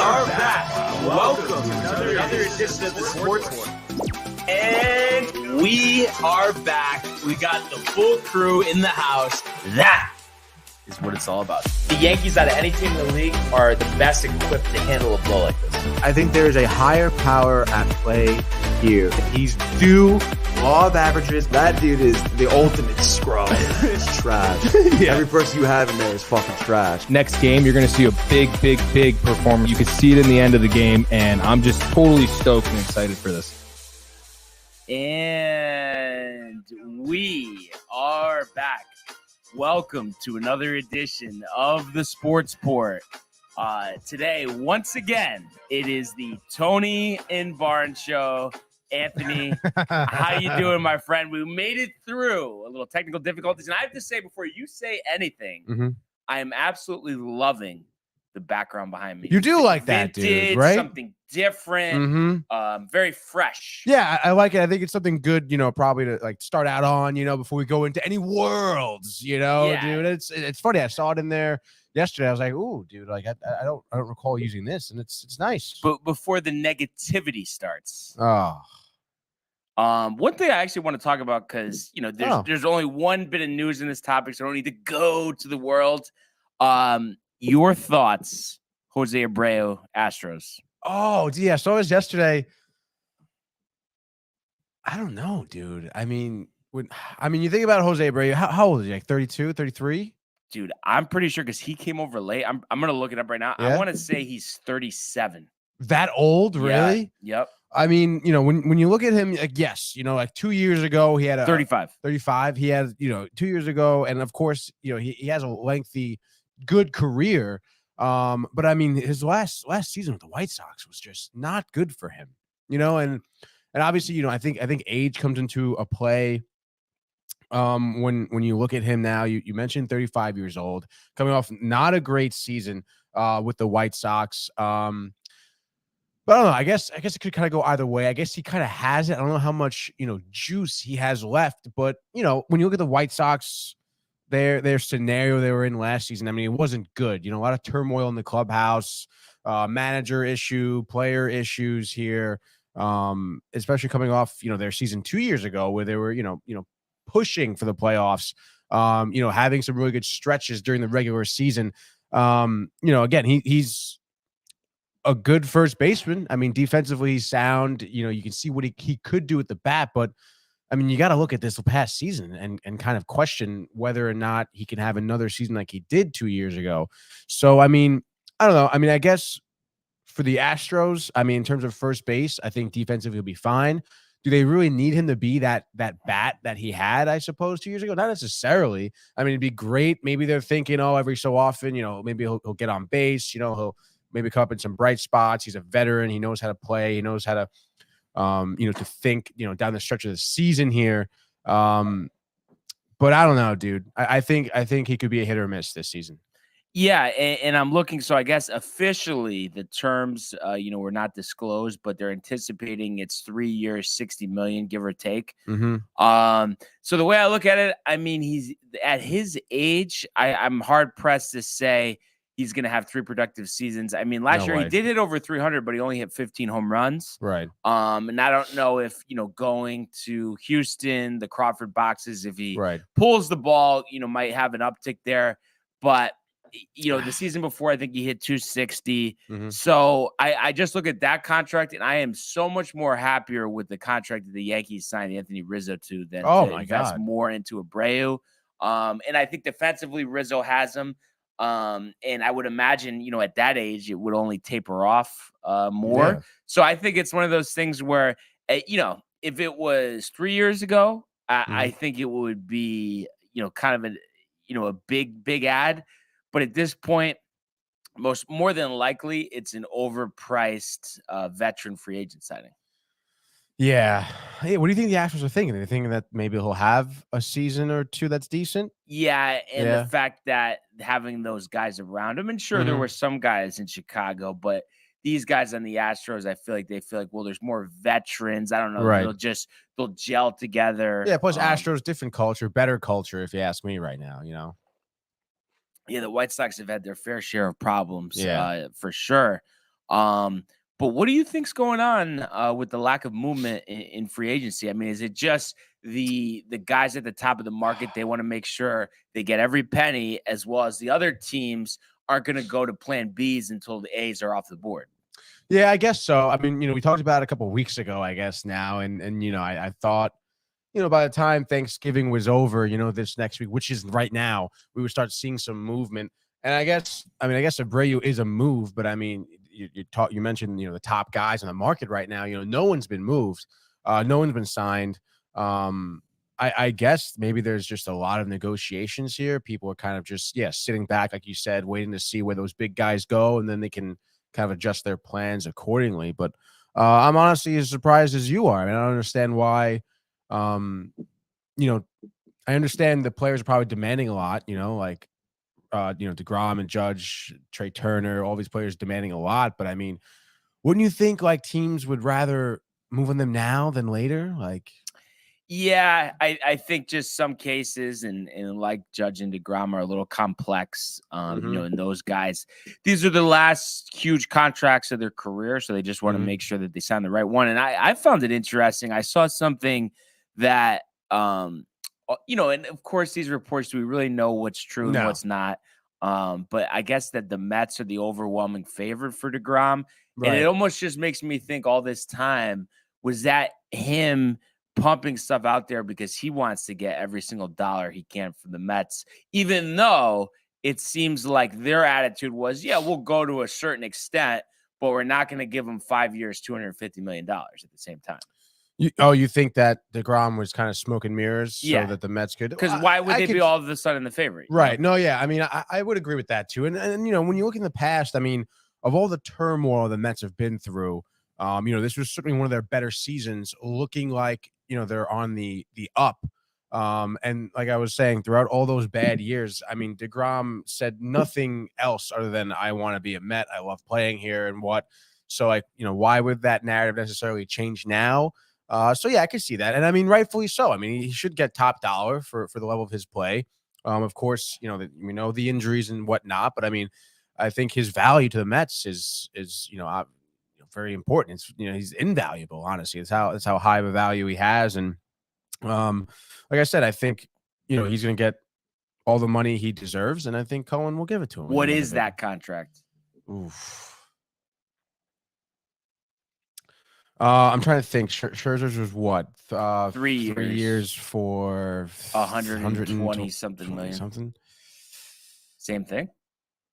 are back. Welcome to another edition of the Sports War. And we are back. We got the full crew in the house. That is what it's all about. The Yankees, out of any team in the league, are the best equipped to handle a blow like this. I think there is a higher power at play here. He's due law of averages. That dude is the ultimate scrub. It's trash. Yeah. Every person you have in there is fucking trash. Next game, you're going to see a big performance. You can see it in the end of the game, and I'm just totally stoked and excited for this. And we are back. Welcome to another edition of the Sports Port. Today, once again, it is the Tony and Barnes show. Anthony, how you doing, my friend? We made it through a little technical difficulties. And I have to say, before you say anything, I am absolutely loving the background behind me. You do like that, Vintage, dude, right? Something different, very fresh. Yeah, I like it. I think it's something good, probably to like start out on, before we go into any worlds, dude. It's funny. I saw it in there yesterday. I was like, ooh, dude, like I don't recall using this, and it's nice. But before the negativity starts. Oh. One thing I actually want to talk about, because there's only one bit of news in this topic, so I don't need to go to the world. Your thoughts, Jose Abreu, Astros. Oh, yeah. So it was yesterday. I don't know, dude. I mean, you think about Jose Abreu. How old is he? Like 32, 33? Dude, I'm pretty sure, because he came over late. I'm gonna look it up right now. Yeah? I want to say he's 37. That old, really? Yeah. Yep. I mean, when you look at him, like, yes, like 2 years ago, he had 35. He had, 2 years ago. And of course, he has a lengthy, good career. But I mean, his last season with the White Sox was just not good for him, and obviously, I think age comes into a play. When you look at him now, you mentioned 35 years old, coming off not a great season with the White Sox. But I don't know. I guess it could kind of go either way. I guess he kind of has it. I don't know how much, juice he has left. But, when you look at the White Sox, their scenario they were in last season, I mean, it wasn't good. A lot of turmoil in the clubhouse, manager issue, player issues here, especially coming off, their season 2 years ago where they were, pushing for the playoffs, having some really good stretches during the regular season. Again, he's a good first baseman. I mean, defensively he's sound. You can see what he could do at the bat, but I mean, you got to look at this past season and kind of question whether or not he can have another season like he did 2 years ago. So, I mean, I don't know. I mean, I guess for the Astros, I mean, in terms of first base, I think defensively he'll be fine. Do they really need him to be that bat that he had, I suppose, 2 years ago? Not necessarily. I mean, it'd be great. Maybe they're thinking, every so often, maybe he'll get on base, he'll maybe come up in some bright spots. He's a veteran. He knows how to play. He knows how to, to think, down the stretch of the season here. But I don't know, dude. I think he could be a hit or miss this season. Yeah, and I'm looking. So I guess officially the terms, were not disclosed, but they're anticipating it's 3 years, $60 million, give or take. So the way I look at it, I mean, he's at his age. I'm hard pressed to say he's going to have 3 productive seasons. I mean, last year he did hit over 300, but he only hit 15 home runs. Right. And I don't know if, going to Houston, the Crawford boxes, if he pulls the ball, might have an uptick there. But, the season before, I think he hit 260. So I just look at that contract, and I am so much more happier with the contract that the Yankees signed Anthony Rizzo to than to invest more into Abreu. And I think defensively, Rizzo has him. And I would imagine, at that age, it would only taper off more. Yeah. So I think it's one of those things where, if it was 3 years ago, I think it would be, kind of a big ad. But at this point, more than likely, it's an overpriced veteran free agent signing. Yeah. Hey, what do you think the Astros are thinking? Are they thinking that maybe he'll have a season or two that's decent? Yeah, and the fact that having those guys around him, and sure, there were some guys in Chicago, but these guys on the Astros, I feel like, well, there's more veterans. I don't know. Right. They'll gel together. Yeah, plus Astros, different culture, better culture, if you ask me right now, Yeah, the White Sox have had their fair share of problems, for sure. But what do you think's going on with the lack of movement in free agency? I mean, is it just the guys at the top of the market? They want to make sure they get every penny, as well as the other teams aren't going to go to plan Bs until the A's are off the board. Yeah, I guess so. I mean, we talked about it a couple of weeks ago, I guess now, and I thought, by the time Thanksgiving was over, this next week, which is right now, we would start seeing some movement. And I guess Abreu is a move, but I mean, you mentioned, the top guys on the market right now, no one's been moved. No one's been signed. I guess maybe there's just a lot of negotiations here. People are kind of just, sitting back, like you said, waiting to see where those big guys go, and then they can kind of adjust their plans accordingly. But I'm honestly as surprised as you are. I mean, I don't understand why. I understand the players are probably demanding a lot, like DeGrom and Judge, Trey Turner, all these players demanding a lot. But I mean, wouldn't you think like teams would rather move on them now than later? Like, yeah, I think just some cases and like Judge and DeGrom are a little complex. And those guys, these are the last huge contracts of their career, so they just want to make sure that they sign the right one. And I found it interesting. I saw something that and of course these reports, do we really know what's true and what's not? But I guess that the Mets are the overwhelming favorite for DeGrom. Right. And it almost just makes me think all this time, was that him pumping stuff out there because he wants to get every single dollar he can from the Mets, even though it seems like their attitude was, we'll go to a certain extent, but we're not going to give them 5 years, $250 million at the same time. You think that DeGrom was kind of smoke and mirrors so that the Mets could? Because why would they be all of a sudden the favorite? Right. No, yeah. I mean, I would agree with that too. And when you look in the past, I mean, of all the turmoil the Mets have been through, this was certainly one of their better seasons, looking like, they're on the up. And like I was saying, throughout all those bad years, I mean, DeGrom said nothing else other than, I want to be a Met. I love playing here and what. So like, why would that narrative necessarily change now? So yeah, I can see that. And I mean, rightfully so. I mean, he should get top dollar for the level of his play. Of course, we know the injuries and whatnot, but I mean, I think his value to the Mets is very important. It's, he's invaluable, honestly. It's how high of a value he has. And like I said, I think, he's going to get all the money he deserves. And I think Cohen will give it to him. What is that contract? Oof. I'm trying to think. Scherzer's was what? 3 years. 3 years for 120 something million. Something. Same thing.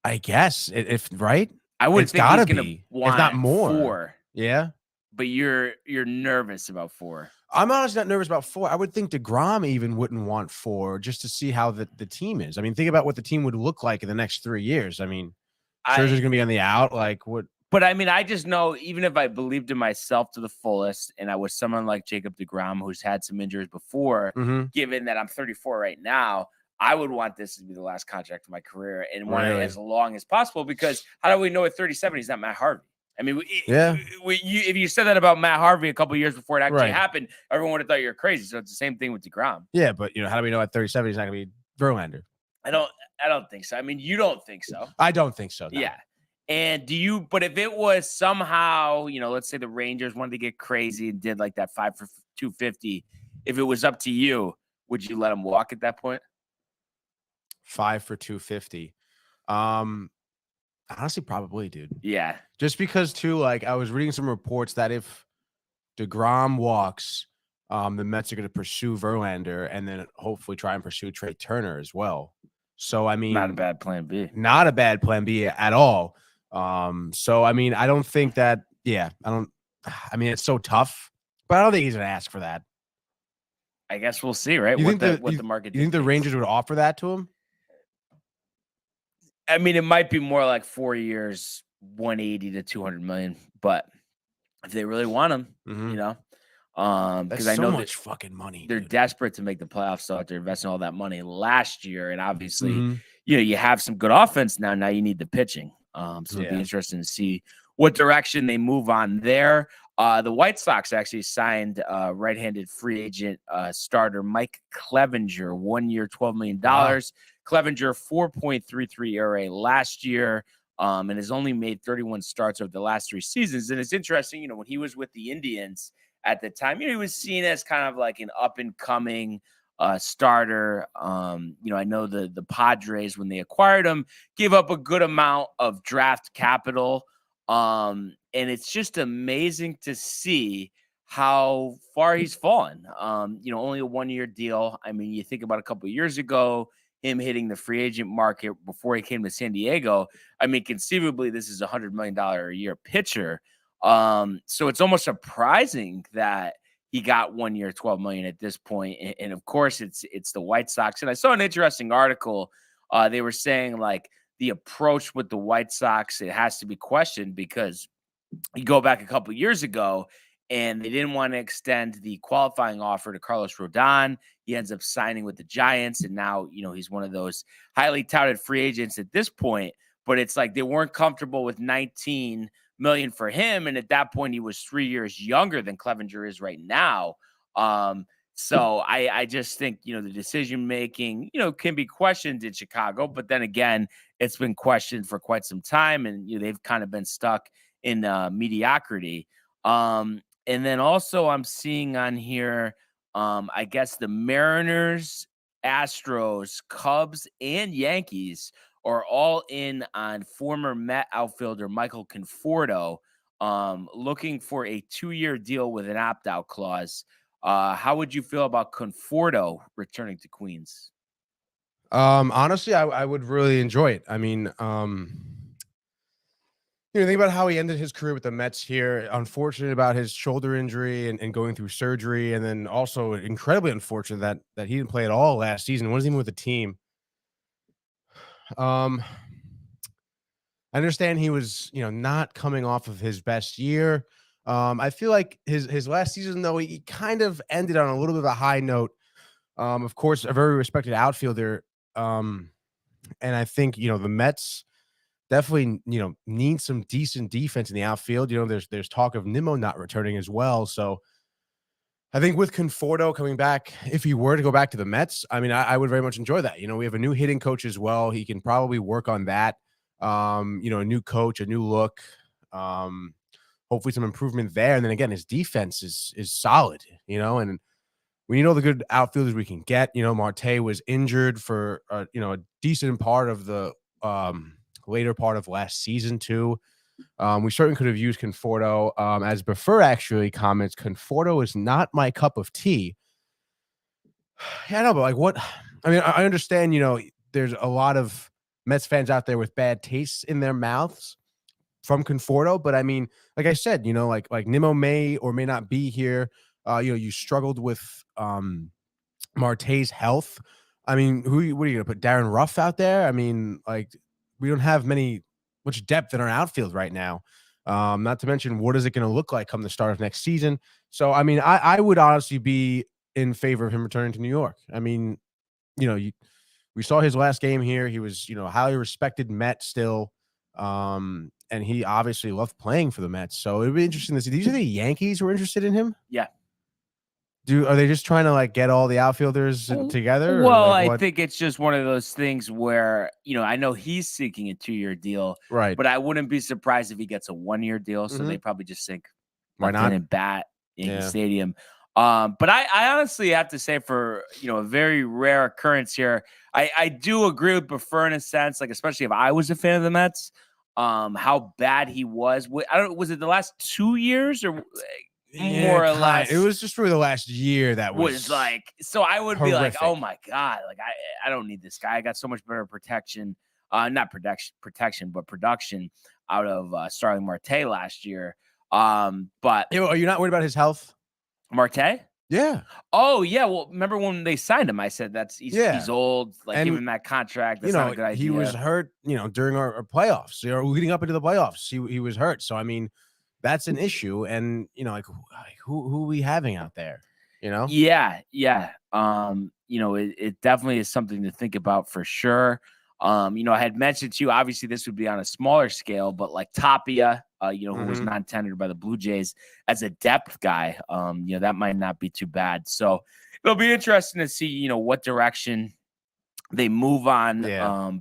I guess if right. I would think he's gonna want if not more. 4. Yeah. But you're nervous about 4. I'm honestly not nervous about 4. I would think DeGrom even wouldn't want 4 just to see how the team is. I mean, think about what the team would look like in the next 3 years. I mean, Scherzer's gonna be on the out. Like what? But I mean, I just know, even if I believed in myself to the fullest, and I was someone like Jacob DeGrom, who's had some injuries before, given that I'm 34 right now, I would want this to be the last contract of my career and want it as long as possible, because how do we know at 37 he's not Matt Harvey? I mean, if you said that about Matt Harvey a couple of years before it actually happened, everyone would have thought you were crazy. So it's the same thing with DeGrom. Yeah, but how do we know at 37 he's not going to be Verlander? I don't think so. I mean, you don't think so. I don't think so. No. Yeah. And but if it was somehow, let's say the Rangers wanted to get crazy and did like that 5 for $250, if it was up to you, would you let him walk at that point? 5 for $250. Honestly, probably, dude. Yeah. Just because too, like I was reading some reports that if DeGrom walks, the Mets are going to pursue Verlander and then hopefully try and pursue Trey Turner as well. So I mean, not a bad plan B. Not a bad plan B at all. So I mean, I don't think that. Yeah, I mean, it's so tough, but I don't think he's going to ask for that. I guess we'll see, right? What the market. You think the Rangers would offer that to him? I mean, it might be more like 4 years, 180 to 200 million, but if they really want him, because I know so much fucking money. They're desperate to make the playoffs, so they're investing all that money last year, and obviously, you have some good offense now. Now you need the pitching, so it'll be interesting to see what direction they move on there. The White Sox actually signed right-handed free agent starter Mike Clevinger, 1 year, $12 million. Wow. Clevinger, 4.33 ERA last year. and has only made 31 starts over the last 3 seasons. And it's interesting, when he was with the Indians at the time, he was seen as kind of like an up and coming starter. I know the Padres, when they acquired him, gave up a good amount of draft capital. And it's just amazing to see how far he's fallen. Only a 1-year deal. I mean, you think about a couple of years ago, him hitting the free agent market before he came to San Diego. I mean, conceivably, this is $100 million a year pitcher. So it's almost surprising that he got 1 year, $12 million at this point. And of course, it's the White Sox. And I saw an interesting article. They were saying like the approach with the White Sox, it has to be questioned because you go back a couple of years ago and they didn't want to extend the qualifying offer to Carlos Rodon. He ends up signing with the Giants. And now, he's one of those highly touted free agents at this point, but it's like they weren't comfortable with 19 million for him. And at that point, he was 3 years younger than Clevenger is right now. So I just think, the decision-making, can be questioned in Chicago, but then again, it's been questioned for quite some time and they've kind of been stuck in mediocrity. And then also I'm seeing on here, I guess the Mariners, Astros, Cubs, and Yankees are all in on former Met outfielder Michael Conforto, looking for a 2-year deal with an opt-out clause. How would you feel about Conforto returning to Queens? Honestly, I would really enjoy it. I mean, think about how he ended his career with the Mets here. Unfortunate about his shoulder injury and going through surgery. And then also incredibly unfortunate that he didn't play at all last season. Wasn't even with the team. I understand he was, not coming off of his best year. I feel like his last season, though, he kind of ended on a little bit of a high note. Of course, a very respected outfielder. And I think, the Mets definitely, need some decent defense in the outfield. There's talk of Nimmo not returning as well. So I think with Conforto coming back, if he were to go back to the Mets, I mean, I would very much enjoy that. We have a new hitting coach as well. He can probably work on that. A new coach, a new look, hopefully some improvement there. And then again, his defense is solid, and we know the good outfielders we can get. Marte was injured for, a decent part of the later part of last season too. We certainly could have used Conforto. As Buffer actually comments, Conforto is not my cup of tea. Yeah, I know, but like what? I mean, I understand, there's a lot of Mets fans out there with bad tastes in their mouths from Conforto, but I mean, like I said, like Nimmo may or may not be here. You struggled with Marte's health. I mean, what are you going to put Darren Ruff out there? I mean, like we don't have much depth in our outfield right now. Not to mention, what is it going to look like come the start of next season? So, I mean, I would honestly be in favor of him returning to New York. I mean, we saw his last game here. He was, highly respected Met still. And he obviously loved playing for the Mets. So it'd be interesting to see. These are the Yankees who are interested in him? Yeah. Are they just trying to like get all the outfielders together? Well, I think it's just one of those things where, I know he's seeking a 2-year deal, right? But I wouldn't be surprised if he gets a 1-year deal. So they probably just think, why not? And bat Yankee Stadium. But I honestly have to say, for a very rare occurrence here, I do agree with Buffer in a sense, like especially if I was a fan of the Mets, how bad he was. Was it the last 2 years or? More or less, it was just for the last year that was like. So I would horrific. be like, oh my god, like I don't need this guy. I got so much better protection, not protection, but production out of Starling Marte last year. But are you not worried about his health, Marte? Yeah. Oh yeah. Well, remember when they signed him? I said he's old. Like give him that contract. That's not a good idea. He was hurt. During our playoffs, leading up into the playoffs, he was hurt. So I mean. That's an issue, and like who are we having out there? Yeah. It definitely is something to think about for sure. I had mentioned to you, obviously this would be on a smaller scale, but like Tapia, who was non-tendered by the Blue Jays as a depth guy, that might not be too bad. So it'll be interesting to see, what direction they move on.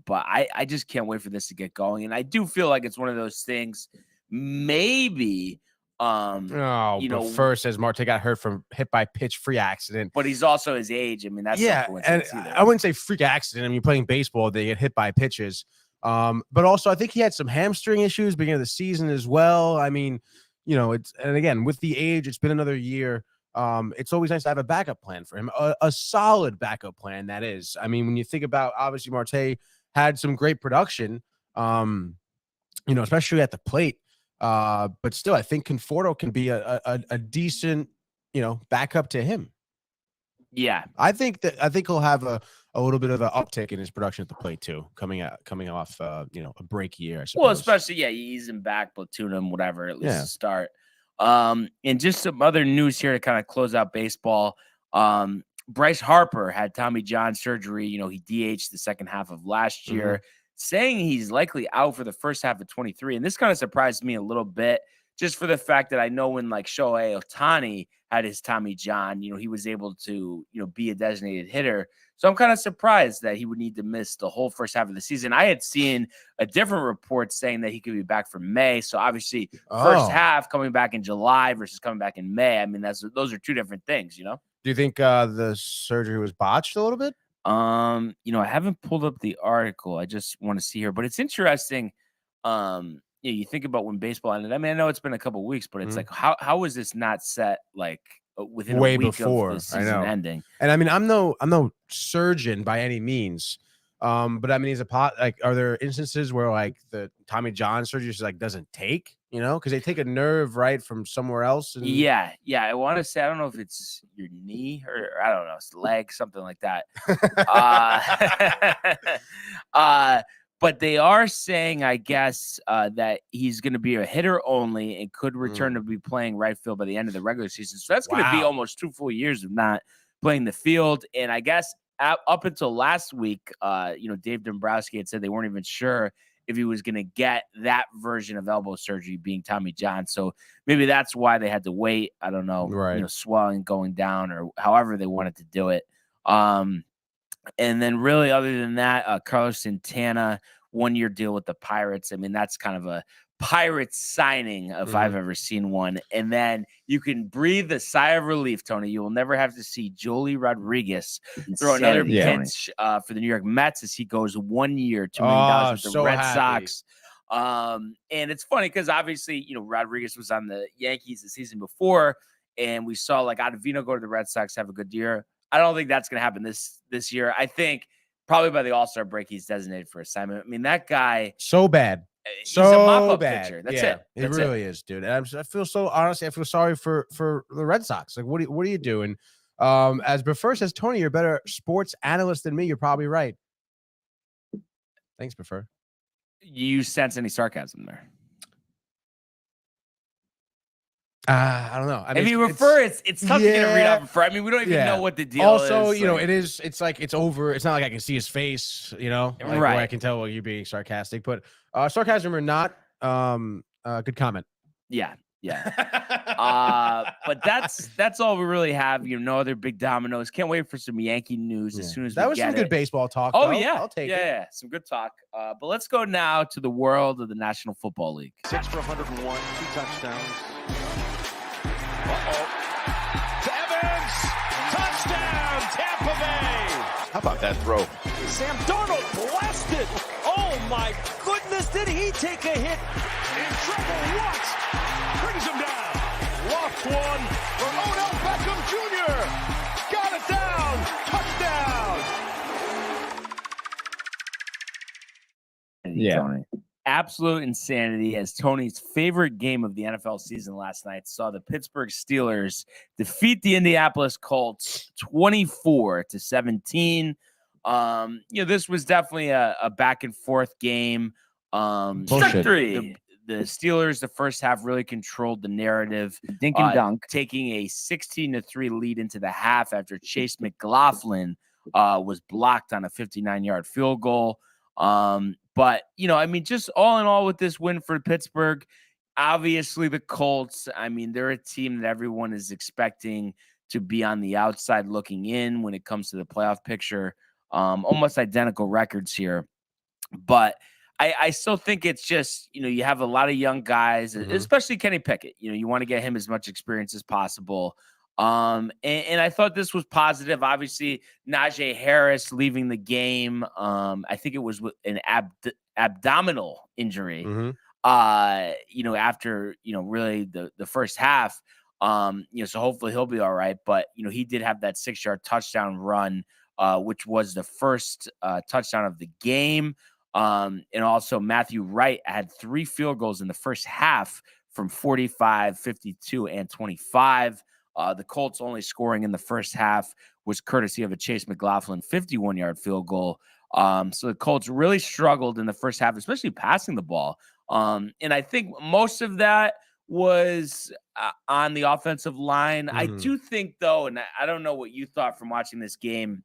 But I just can't wait for this to get going. And I do feel like it's one of those things, maybe. But first, as Marte got hit by pitch free accident. But he's also his age. I mean, that's no coincidence and either. I wouldn't say freak accident. I mean, playing baseball, they get hit by pitches. But also I think he had some hamstring issues beginning of the season as well. I mean, and again, with the age, it's been another year. It's always nice to have a backup plan for him, a solid backup plan. That is, I mean, when you think about, obviously Marte had some great production, especially at the plate. But still, I think Conforto can be a decent, backup to him. Yeah, I think he'll have a little bit of an uptick in his production at the plate too, coming off a break year. I suppose. Well, especially you ease him back, platoon him, whatever, at least to start. And just some other news here to kind of close out baseball. Bryce Harper had Tommy John surgery. He DH'd the second half of last year, saying he's likely out for the first half of 23. And this kind of surprised me a little bit, just for the fact that I know when like Shohei Ohtani had his Tommy John, he was able to, be a designated hitter. So I'm kind of surprised that he would need to miss the whole first half of the season. I had seen a different report saying that he could be back for May. So obviously first half coming back in July versus coming back in May. I mean, those are two different things, Do you think the surgery was botched a little bit? I haven't pulled up the article. I just want to see here, but it's interesting. You think about when baseball ended. I mean, I know it's been a couple of weeks, but it's like, how was this not set like within way a week before of the season ending? And I mean, I'm no surgeon by any means, but I mean, are there instances where like the Tommy John surgery just like doesn't take, because they take a nerve right from somewhere else? And... Yeah. I want to say, I don't know if it's your knee or I don't know, it's leg, something like that. But they are saying, I guess, that he's going to be a hitter only and could return to be playing right field by the end of the regular season. So that's going to be almost 2 full years of not playing the field. And I guess up until last week, Dave Dombrowski had said they weren't even sure if he was going to get that version of elbow surgery, being Tommy John. So maybe that's why they had to wait. I don't know, swelling going down or however they wanted to do it. And then really other than that, Carlos Santana, 1-year deal with the Pirates. I mean, that's kind of a Pirates signing if I've ever seen one. And then you can breathe a sigh of relief, Tony. You will never have to see Joely Rodriguez throw another pitch for the New York Mets as he goes 1 year, $2 million with the Red Sox. And it's funny because obviously, Rodriguez was on the Yankees the season before, and we saw like Ottavino go to the Red Sox, have a good year. I don't think that's going to happen this year. I think probably by the All-Star break, he's designated for assignment. I mean, that guy so bad. He's a mop-up pitcher. That's it. It really is, dude. And I feel sorry for the Red Sox. Like, what are you doing? As Prefer says, Tony, you're a better sports analyst than me. You're probably right. Thanks, Prefer. You sense any sarcasm there? I don't know. I mean, if you refer, it's tough to get a read off. I mean, we don't even know what the deal is. Also, it's like it's over. It's not like I can see his face, like where I can tell you're being sarcastic. But sarcasm or not, good comment. Yeah. But that's all we really have. No other big dominoes. Can't wait for some Yankee news as soon as that was some good baseball talk. Oh though. yeah, I'll take it. Yeah, some good talk. But let's go now to the world of the National Football League. 6 for 101, 2 touchdowns. To Evans, touchdown, Tampa Bay. How about that throw? Sam Darnold blasted. Oh my goodness, did he take a hit? In trouble once, brings him down. Loft one for Odell Beckham Jr. Got it down, touchdown. Yeah. Tony. Absolute insanity as Tony's favorite game of the NFL season last night saw the Pittsburgh Steelers defeat the Indianapolis Colts 24-17. This was definitely a back and forth game. The Steelers, the first half, really controlled the narrative. Dink and dunk. Taking a 16-3 lead into the half after Chase McLaughlin was blocked on a 59-yard field goal. But, just all in all with this win for Pittsburgh, obviously the Colts, they're a team that everyone is expecting to be on the outside looking in when it comes to the playoff picture. almost identical records here. But I still think it's just, you have a lot of young guys, especially Kenny Pickett. You want to get him as much experience as possible. And I thought this was positive. Obviously, Najee Harris leaving the game. I think it was with an abdominal injury. After really the first half. So hopefully he'll be all right. But he did have that 6-yard touchdown run, which was the first touchdown of the game. And also Matthew Wright had 3 field goals in the first half from 45, 52, and 25. The Colts only scoring in the first half was courtesy of a Chase McLaughlin 51-yard field goal. So the Colts really struggled in the first half, especially passing the ball. And I think most of that was on the offensive line. I do think, though, and I don't know what you thought from watching this game,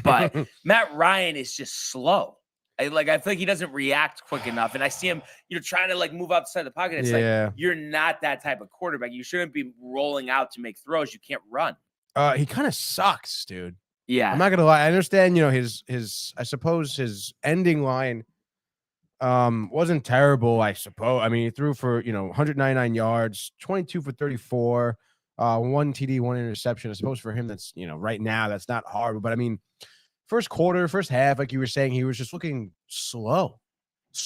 but Matt Ryan is just slow. I feel like he doesn't react quick enough. And I see him, trying to move outside the pocket. It's like, you're not that type of quarterback. You shouldn't be rolling out to make throws. You can't run. He kind of sucks, dude. Yeah. I'm not going to lie. I understand, I suppose his ending line wasn't terrible, I suppose. I mean, he threw for, 199 yards, 22 for 34, 1 TD, 1 interception. I suppose for him, that's, right now, that's not hard. But I mean, first quarter, first half, like you were saying, he was just looking slow,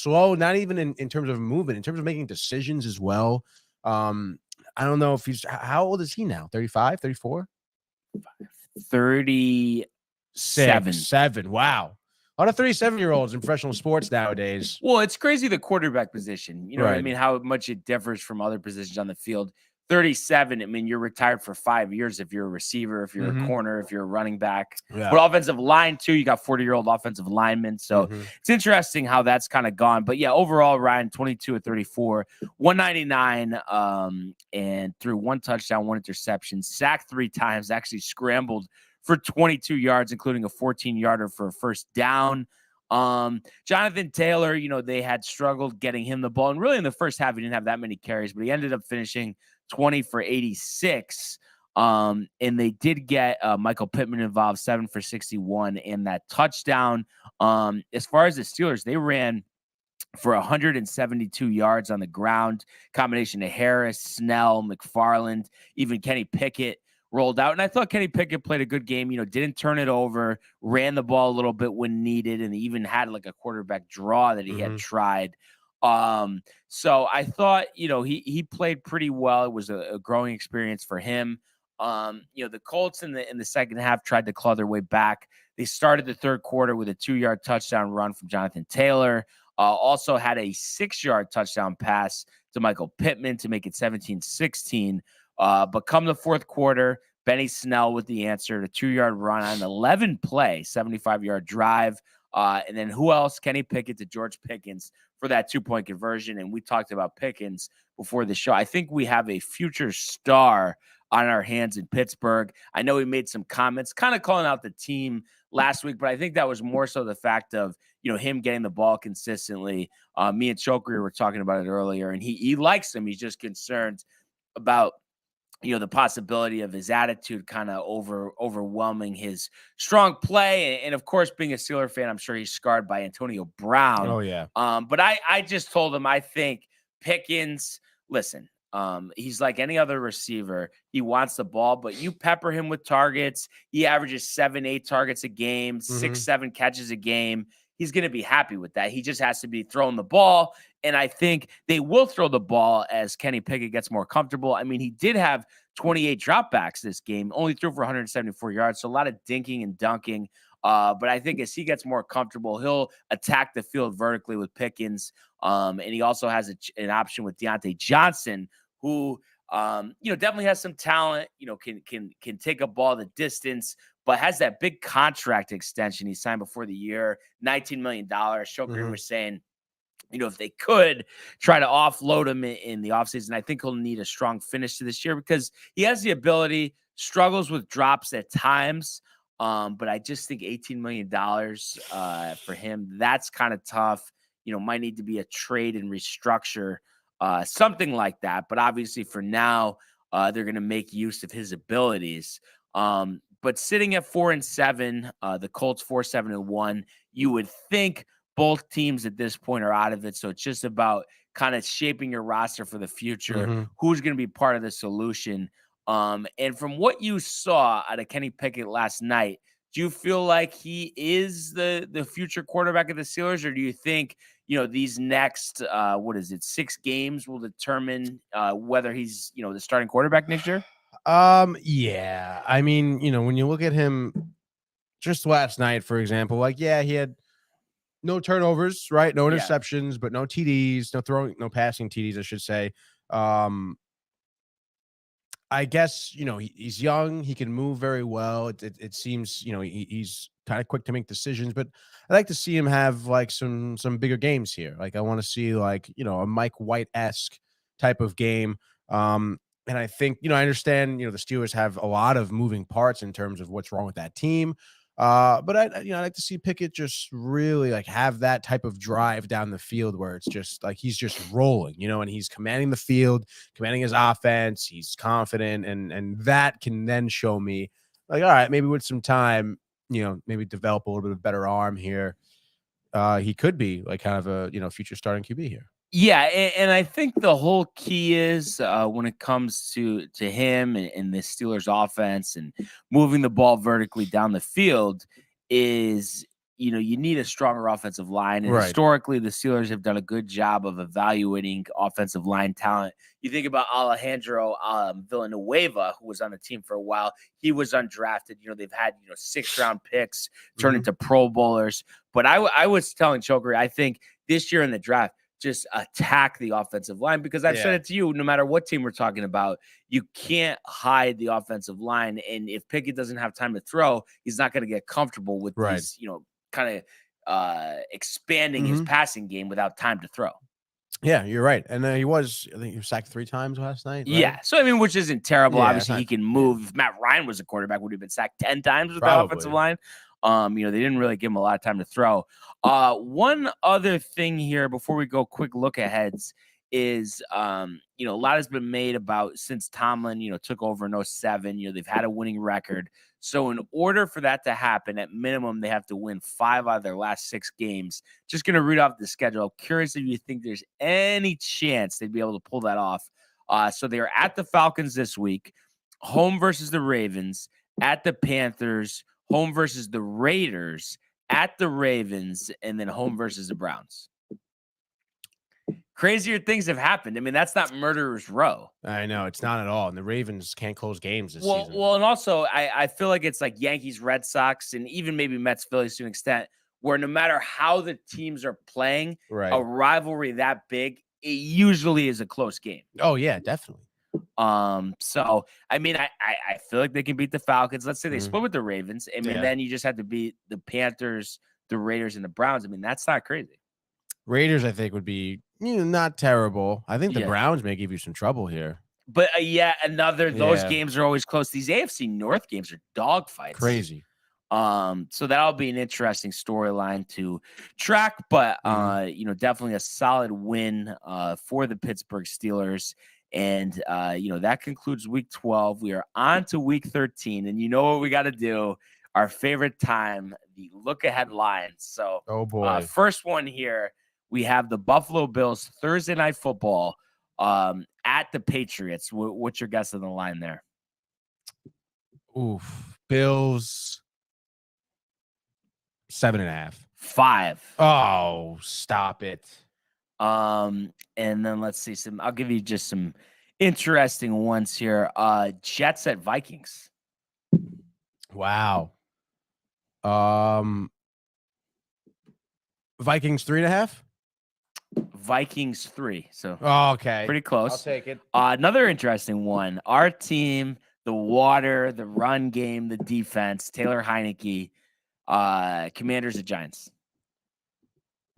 not even in terms of movement, in terms of making decisions as well. I don't know if how old is he now? 35, 34? 37. Wow. A lot of 37-year-olds in professional sports nowadays. Well, it's crazy, the quarterback position. You know what I mean? How much it differs from other positions on the field. 37, I mean, you're retired for 5 years if you're a receiver, if you're a corner, if you're a running back. Yeah. But offensive line, too, you got 40-year-old offensive linemen. So it's interesting how that's kind of gone. But, yeah, overall, Ryan, 22 of 34, 199, and threw 1 touchdown, 1 interception, sacked 3 times, actually scrambled for 22 yards, including a 14-yarder for a first down. Jonathan Taylor, they had struggled getting him the ball. And really in the first half, he didn't have that many carries, but he ended up finishing 20 for 86. And they did get Michael Pittman involved, 7 for 61, and that touchdown. As far as the Steelers, they ran for 172 yards on the ground, combination of Harris, Snell, McFarland, even Kenny Pickett rolled out. And I thought Kenny Pickett played a good game, didn't turn it over, ran the ball a little bit when needed, and he even had like a quarterback draw that he had tried. So I thought, he played pretty well. It was a growing experience for him. The Colts in the second half tried to claw their way back. They started the third quarter with a 2-yard touchdown run from Jonathan Taylor. Also had a 6-yard touchdown pass to Michael Pittman to make it 17-16. But come the fourth quarter, Benny Snell with the answer, a 2-yard run on an 11-play, 75-yard drive. And then who else? Kenny Pickett to George Pickens for that 2-point conversion. And we talked about Pickens before the show. I think we have a future star on our hands in Pittsburgh. I know he made some comments kind of calling out the team last week, but I think that was more so the fact of, him getting the ball consistently. Me and Chokri were talking about it earlier, and he likes him. He's just concerned about the possibility of his attitude kind of overwhelming his strong play. And of course, being a Steeler fan, I'm sure he's scarred by Antonio Brown. Oh, yeah. But I just told him, I think Pickens, listen, he's like any other receiver. He wants the ball, but you pepper him with targets. He averages 7-8 targets a game, 6-7 catches a game. He's going to be happy with that. He just has to be throwing the ball. And I think they will throw the ball as Kenny Pickett gets more comfortable. I mean, he did have 28 dropbacks this game, only threw for 174 yards. So a lot of dinking and dunking. But I think as he gets more comfortable, he'll attack the field vertically with Pickens. And he also has an option with Deontay Johnson, who, definitely has some talent, can take a ball the distance, but has that big contract extension he signed before the year, $19 million. Shoker was saying, if they could try to offload him in the offseason, I think he'll need a strong finish to this year because he has the ability, struggles with drops at times. But I just think $18 million for him, that's kind of tough. Might need to be a trade and restructure, something like that. But obviously for now, they're going to make use of his abilities. but sitting at 4-7, the Colts 4-7-1, you would think both teams at this point are out of it. So it's just about kind of shaping your roster for the future. Who's going to be part of the solution? And from what you saw out of Kenny Pickett last night, do you feel like he is the future quarterback of the Steelers, or do you think, these next, 6 games will determine whether he's, the starting quarterback next year? Yeah. I mean, when you look at him just last night, for example, he had no turnovers, right? No interceptions, but no TDs, no passing TDs, I should say. I guess, he's young. He can move very well. It seems, he's kind of quick to make decisions, but I like to see him have like some bigger games here. Like I want to see a Mike White-esque type of game. And I think, I understand, the Steelers have a lot of moving parts in terms of what's wrong with that team. But I like to see Pickett just really have that type of drive down the field where it's just he's just rolling, and he's commanding the field, commanding his offense. He's confident, and that can then show me all right, maybe with some time, maybe develop a little bit of a better arm here. He could be kind of a future starting QB here. Yeah, and I think the whole key is when it comes to him and the Steelers offense and moving the ball vertically down the field is, you need a stronger offensive line. And historically, the Steelers have done a good job of evaluating offensive line talent. You think about Alejandro Villanueva, who was on the team for a while. He was undrafted. They've had, 6-round picks turn into Pro Bowlers. But I was telling Chokery, I think this year in the draft, just attack the offensive line, because I've said it to you, no matter what team we're talking about, you can't hide the offensive line. And if Pickett doesn't have time to throw, he's not going to get comfortable with these, kind of expanding his passing game without time to throw. Yeah, you're right. And I think he was sacked 3 times last night. Right? Yeah. So, which isn't terrible. Obviously, he can move. If Matt Ryan was a quarterback, would he have been sacked 10 times with that offensive line? They didn't really give him a lot of time to throw. One other thing here before we go quick look aheads is, a lot has been made about since Tomlin, took over in 2007, they've had a winning record. So in order for that to happen, at minimum, they have to win 5 out of their last 6 games. Just going to read off the schedule. I'm curious if you think there's any chance they'd be able to pull that off. So they're at the Falcons this week, home versus the Ravens, at the Panthers, home versus the Raiders, at the Ravens, and then home versus the Browns. Crazier things have happened. I mean, that's not murderer's row. I know, it's not at all. And the Ravens can't close games this season. Well, and also I feel like it's like Yankees, Red Sox, and even maybe Mets, Phillies to an extent, where no matter how the teams are playing, a rivalry that big, it usually is a close game. Oh, yeah, definitely. So I mean, I feel like they can beat the Falcons. Let's say they split with the Ravens. I mean, then you just have to beat the Panthers, the Raiders, and the Browns. I mean, that's not crazy. Raiders, I think, would be not terrible. I think the Browns may give you some trouble here. But those games are always close. These AFC North games are dogfights. Crazy. So that'll be an interesting storyline to track. But definitely a solid win for the Pittsburgh Steelers. And, that concludes week 12. We are on to week 13. And you know what we got to do? Our favorite time, the look ahead lines. So, oh boy. First one here, we have the Buffalo Bills Thursday Night Football at the Patriots. What's your guess on the line there? Oof. Bills 7.5. 5. Oh, stop it. And then let's see I'll give you just some interesting ones here. Jets at Vikings. Wow. Vikings 3.5. Vikings 3. So okay, pretty close. I'll take it. Another interesting one. Our team, the water, the run game, the defense. Taylor Heineke. Commanders at Giants.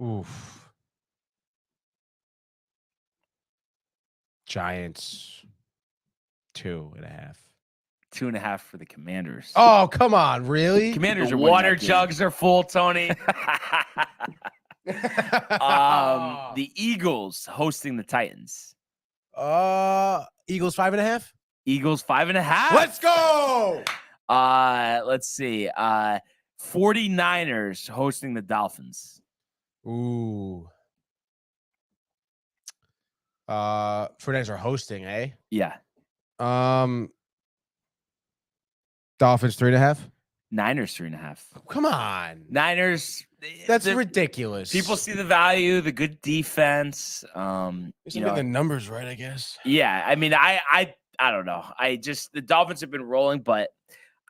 Oof. Giants 2.5. 2.5 for the Commanders. Oh, come on, really? Commanders are water jugs are full, Tony. The Eagles hosting the Titans. Eagles 5.5. Eagles 5.5. Let's go. Let's see. 49ers hosting the Dolphins. Ooh. 49ers are hosting, eh? Yeah. Dolphins 3.5. Niners 3.5. Come on. Niners. That's ridiculous. People see the value, the good defense. The numbers right, I guess. Yeah. I mean, I don't know. The Dolphins have been rolling, but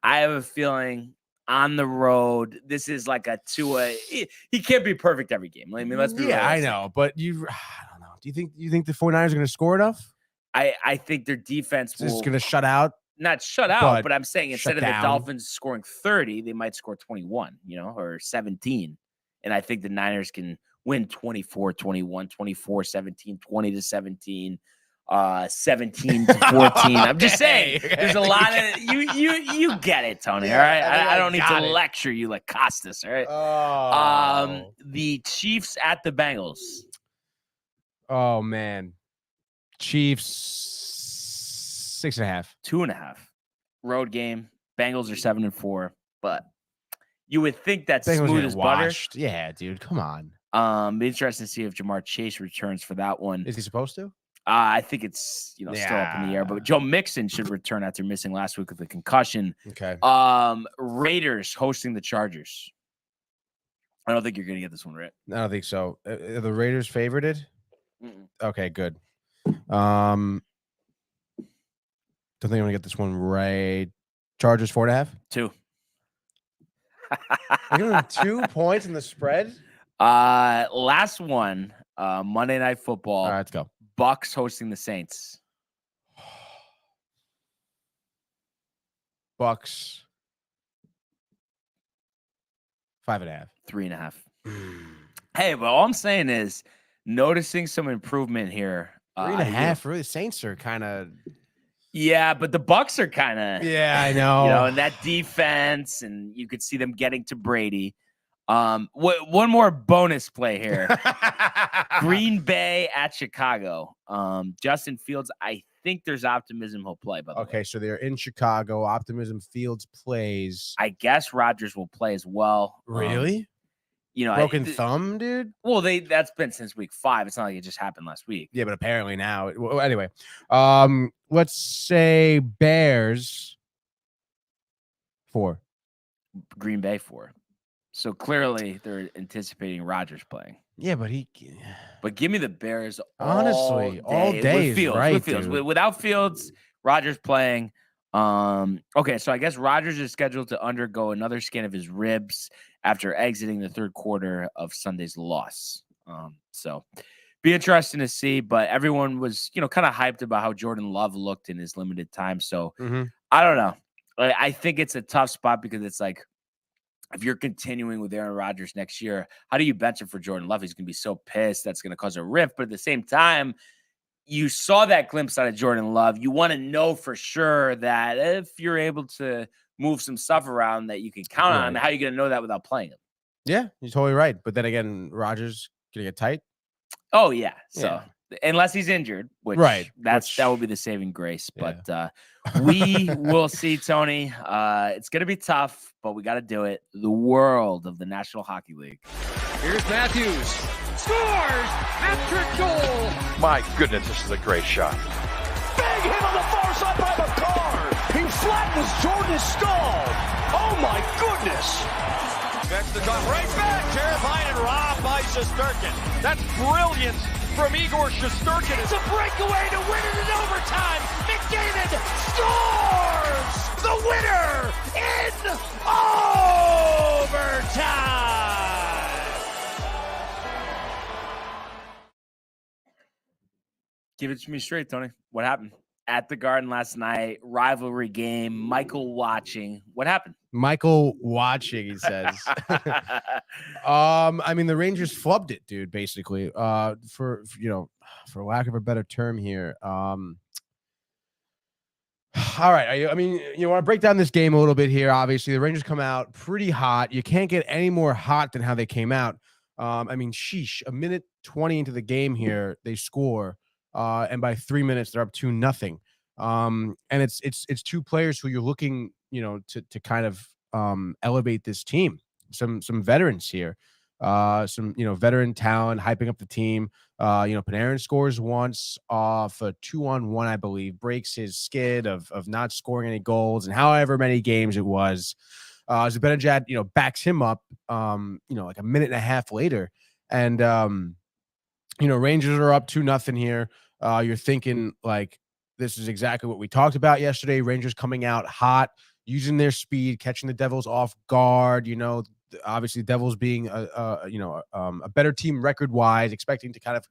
I have a feeling on the road, this is like a Tua. He can't be perfect every game. I mean, let's be realistic. I know, but I don't know. Do you think the 49ers are going to score enough? I think their defense is going to shut out. Not shut out, but I'm saying instead of the Dolphins scoring 30, they might score 21, or 17. And I think the Niners can win 24-21, 24-17, 20-17, 17-14. I'm just saying, there's a lot of you get it, Tony. All right, I don't need to lecture you like Costas. All right. The Chiefs at the Bengals. Oh man, Chiefs 6.5, 2.5. Road game. Bengals are 7-4, but you would think that's Bengals smooth as butter. Yeah, dude, come on. Be interesting to see if Jamar Chase returns for that one. Is he supposed to? I think it's still up in the air, but Joe Mixon should return after missing last week with a concussion. Okay. Raiders hosting the Chargers. I don't think you're gonna get this one right. I don't think so. Are the Raiders favorited? Mm-mm. Okay, good. Don't think I'm gonna get this one right. Chargers 4.5. 2. You're giving them 2 points in the spread. Last one. Monday Night Football. All right, let's go. Bucks hosting the Saints. Bucks 5.5. 3.5. Hey, but all I'm saying is noticing some improvement here. 3.5. Really, Saints are kind of. Yeah, but the Bucks are kind of. Yeah, I know. And that defense, and you could see them getting to Brady. One more bonus play here. Green Bay at Chicago. Justin Fields, I think there's optimism he'll play. By the way. So they're in Chicago. Optimism Fields plays. I guess Rodgers will play as well. Really? Broken thumb, dude? Well, that's been since week 5. It's not like it just happened last week. Yeah, but apparently now. Well, anyway, let's say Bears 4. Green Bay 4. So clearly they're anticipating Rodgers playing. Yeah, but give me the Bears honestly all day. With Fields, right, with Fields. Without Fields, Rodgers playing. Okay, so I guess Rodgers is scheduled to undergo another scan of his ribs after exiting the third quarter of Sunday's loss. So be interesting to see, but everyone was, kind of hyped about how Jordan Love looked in his limited time. So I don't know. I think it's a tough spot because it's like, if you're continuing with Aaron Rodgers next year, how do you bench him for Jordan Love? He's going to be so pissed. That's going to cause a rift. But at the same time, you saw that glimpse out of Jordan Love. You want to know for sure that if you're able to move some stuff around that you can count on, how are you going to know that without playing him? Yeah, you're totally right. But then again, Rodgers going to get tight. Oh, yeah. So unless he's injured, which that will be the saving grace. Yeah. But we will see, Tony. It's going to be tough, but we got to do it. The world of the National Hockey League. Here's Matthews. Scores! Hat-trick goal! My goodness, this is a great shot. Big hit on the far side by McCarr. He flattens Jordan's skull. Oh, my goodness. That's the gun right back. Terrified and robbed by Shesterkin. That's brilliance from Igor Shesterkin. It's a breakaway to win it in overtime. McDavid scores the winner in overtime. Give it to me straight, Tony. What happened? At the Garden last night, rivalry game, Michael watching. What happened? Michael watching, he says. I mean, the Rangers flubbed it, dude, basically. For lack of a better term here. All right. You want to break down this game a little bit here. Obviously, the Rangers come out pretty hot. You can't get any more hot than how they came out. Sheesh, a minute 20 into the game here, they score. And by 3 minutes, they're up 2-0. And it's 2 players who you're looking to kind of elevate this team. Some veterans here, some veteran talent hyping up the team. Panarin scores once off a 2-on-1, I believe, breaks his skid of not scoring any goals, and however many games it was. Zibanejad, backs him up, like a minute and a half later, and Rangers are up 2-0 here. You're thinking like this is exactly what we talked about yesterday. Rangers coming out hot, using their speed, catching the Devils off guard. Obviously Devils being a better team record wise, expecting to kind of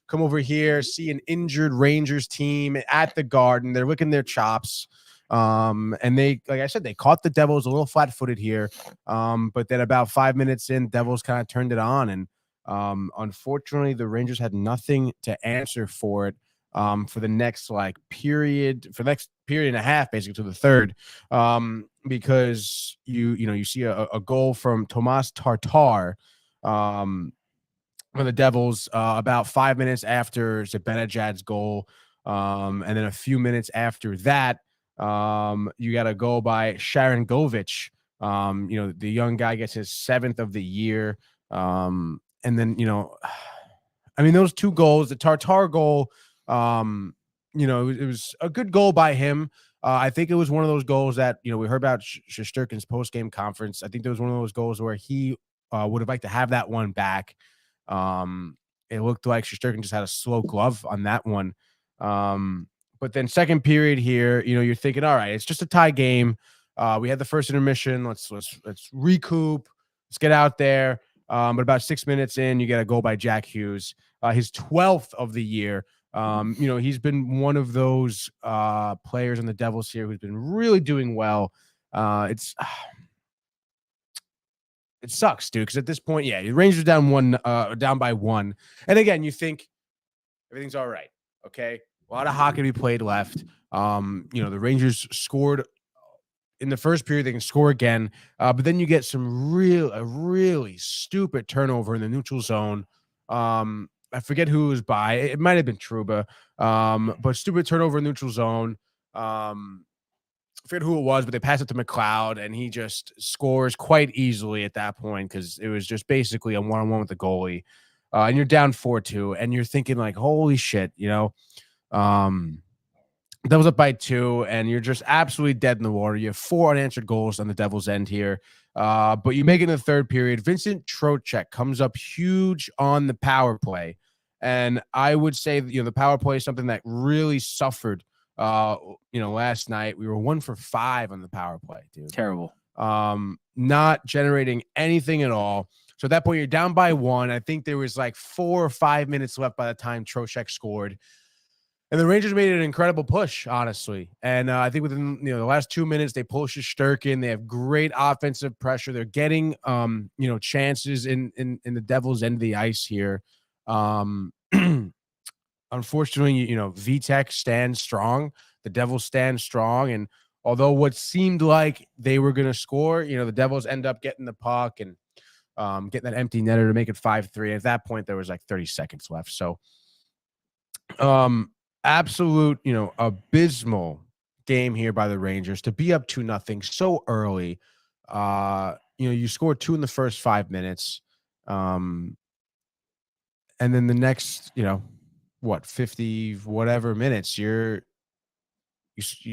come over here, see an injured Rangers team at the Garden. They're licking their chops. And they, like I said, they caught the Devils a little flat-footed here. But then about 5 minutes in, Devils kind of turned it on, and unfortunately the Rangers had nothing to answer for it for the next period and a half, basically to the third, because you see a goal from Tomas Tatar for the Devils about 5 minutes after Zibanejad's goal, and then a few minutes after that, you got a goal by Sharon Govich. The young guy gets his 7th of the year. And then, those two goals, the Tartar goal, it was a good goal by him. I think it was one of those goals that, we heard about Shesterkin's post-game conference. I think there was one of those goals where he would have liked to have that one back. It looked like Shesterkin just had a slow glove on that one. But then second period here, you're thinking, all right, it's just a tie game. We had the first intermission. Let's recoup. Let's get out there. But about 6 minutes in, you get a goal by Jack Hughes, his 12th of the year. He's been one of those players on the Devils here who's been really doing well. It sucks, dude, because at this point, the Rangers down by 1. And again, you think everything's all right. Okay. A lot of hockey to be played left. The Rangers scored in the first period. They can score again. But then you get a really stupid turnover in the neutral zone. I forget who it was by. It might have been Trouba. But stupid turnover in neutral zone. I forget who it was, but they pass it to McLeod, and he just scores quite easily at that point because it was just basically a one-on-one with the goalie. And you're down 4-2, and you're thinking like, holy shit, that was up by 2, and you're just absolutely dead in the water. You have 4 unanswered goals on the Devils' end here. But you make it in the third period. Vincent Trocheck comes up huge on the power play. And I would say, the power play is something that really suffered, last night. We were 1 for 5 on the power play, dude. Terrible. Not generating anything at all. So at that point, you're down by 1. I think there was 4 or 5 minutes left by the time Trocheck scored. And the Rangers made an incredible push, honestly. And I think within the last 2 minutes, they pull Shesterkin. They have great offensive pressure. They're getting chances in the Devils' end of the ice here. Unfortunately, Vitek stands strong. The Devils stand strong. And although what seemed like they were going to score, the Devils end up getting the puck and getting that empty netter to make it 5-3. At that point, there was 30 seconds left. So, absolute, abysmal game here by the Rangers to be up 2-0 so early. You scored 2 in the first 5 minutes. And then the next, 50 whatever minutes, you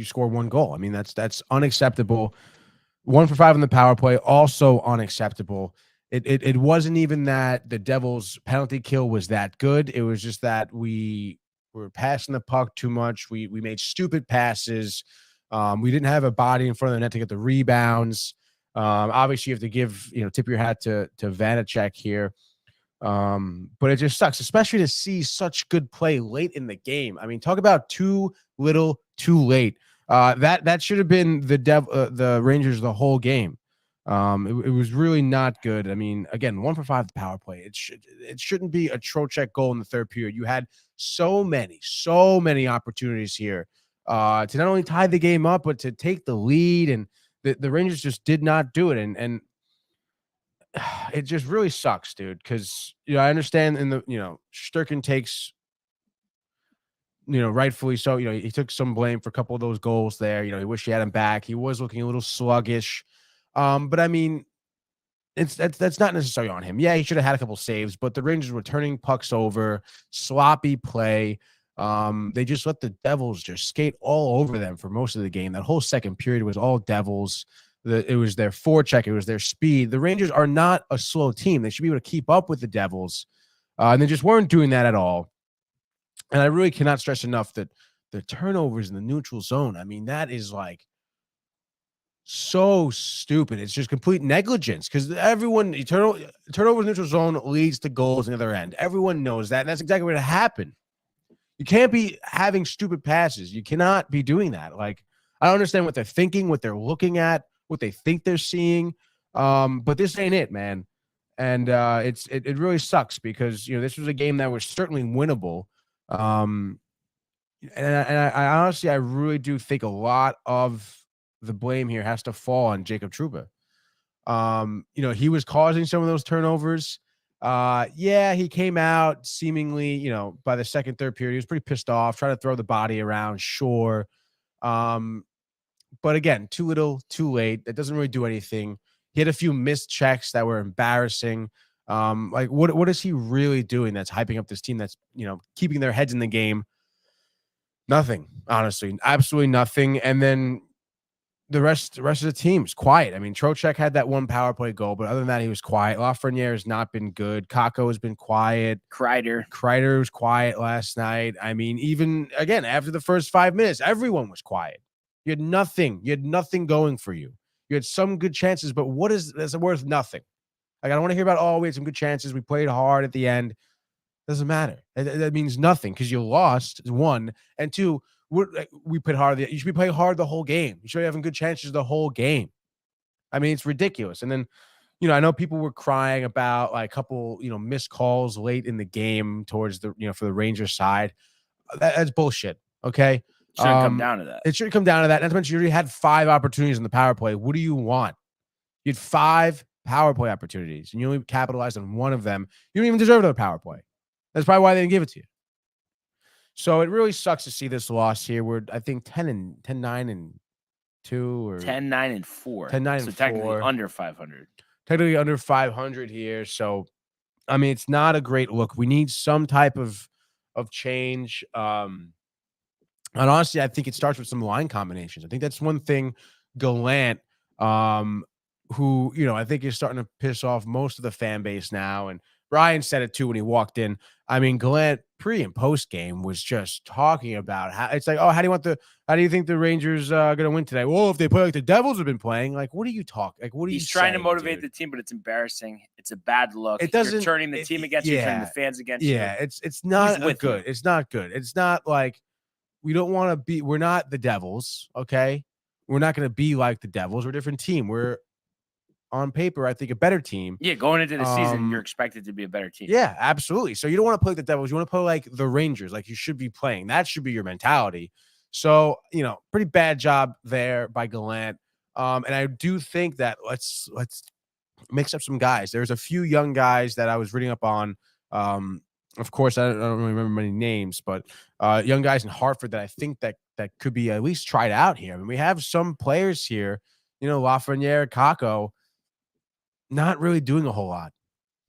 score 1 goal. I mean, that's unacceptable. 1 for 5 on the power play, also unacceptable. It wasn't even that the Devils' penalty kill was that good. It was just that we were passing the puck too much. We made stupid passes. We didn't have a body in front of the net to get the rebounds. Obviously, you have to give, tip your hat to Vanacek here. But it just sucks, especially to see such good play late in the game. I mean, talk about too little, too late. That should have been the Rangers the whole game. It was really not good. I mean, again, 1 for 5 the power play. It shouldn't be a Trocheck goal in the third period. You had so many opportunities here to not only tie the game up, but to take the lead. And the Rangers just did not do it. And it just really sucks, dude. Because I understand Shesterkin takes rightfully so. He took some blame for a couple of those goals there. He wished he had him back. He was looking a little sluggish. But I mean, that's not necessarily on him. Yeah, he should have had a couple saves, but the Rangers were turning pucks over, sloppy play. They just let the Devils just skate all over them for most of the game. That whole second period was all Devils. It was their forecheck. It was their speed. The Rangers are not a slow team. They should be able to keep up with the Devils. And they just weren't doing that at all. And I really cannot stress enough that the turnovers in the neutral zone, I mean, that is like so stupid. It's just complete negligence because everyone, turnover in neutral zone leads to goals on the other end. Everyone knows that. And that's exactly what happened. You can't be having stupid passes. You cannot be doing that. Like, I don't understand what they're thinking, what they're looking at, what they think they're seeing. But this ain't it, man. And it really sucks because, this was a game that was certainly winnable. And I honestly, I really do think a lot of the blame here has to fall on Jacob Trouba. He was causing some of those turnovers. He came out seemingly, by the second, third period, he was pretty pissed off, trying to throw the body around, sure. But again, too little, too late. That doesn't really do anything. He had a few missed checks that were embarrassing. What is he really doing that's hyping up this team that's, keeping their heads in the game? Nothing, honestly, absolutely nothing. And then the rest of the team's quiet. I mean, Trocheck had that one power play goal, but other than that, he was quiet. Lafreniere has not been good. Kakko has been quiet. Kreider was quiet last night. I mean, even again, after the first 5 minutes, everyone was quiet. You had nothing. You had nothing going for you. You had some good chances, but that's worth nothing. Like, I don't want to hear about, we had some good chances. We played hard at the end. Doesn't matter. That means nothing because you lost, one. And two, we played hard. You should be playing hard the whole game. You should be having good chances the whole game. I mean, it's ridiculous. And then, I know people were crying about like a couple, missed calls late in the game towards the, for the Rangers side. That's bullshit. Okay. Shouldn't come down to that. It should come down to that. Not to mention, you already had 5 opportunities in the power play. What do you want? You had 5 power play opportunities, and you only capitalized on one of them. You don't even deserve another power play. That's probably why they didn't give it to you. So it really sucks to see this loss here. We're, I think, 10-9-2 or 10-9-4. 10-9-4. So technically under 500. Technically under 500 here. So, I mean, it's not a great look. We need some type of change. And honestly, I think it starts with some line combinations. I think that's one thing Gallant, who, I think is starting to piss off most of the fan base now. And Brian said it too when he walked in. I mean, Gallant pre and post game was just talking about how it's like, how do you think the Rangers are going to win today? Well, if they play like the Devils have been playing, like, what are you talking? Like, what are you He's trying to motivate dude? the team, but it's embarrassing. It's a bad look. It doesn't. You're turning the team against you, turning the fans against you. Yeah, it's not good. It's not good. It's not like we don't want to be. We're not the Devils, okay? We're not going to be like the Devils. We're a different team. We're on paper, I think, a better team. Yeah, going into the season, you're expected to be a better team. Yeah, absolutely. So you don't want to play like the Devils. You want to play like the Rangers, like you should be playing. That should be your mentality. So, pretty bad job there by Gallant. And I do think that let's mix up some guys. There's a few young guys that I was reading up on. Of course, I don't really remember many names, but young guys in Hartford that I think that could be at least tried out here. I mean, we have some players here, Lafreniere, Kakko, not really doing a whole lot.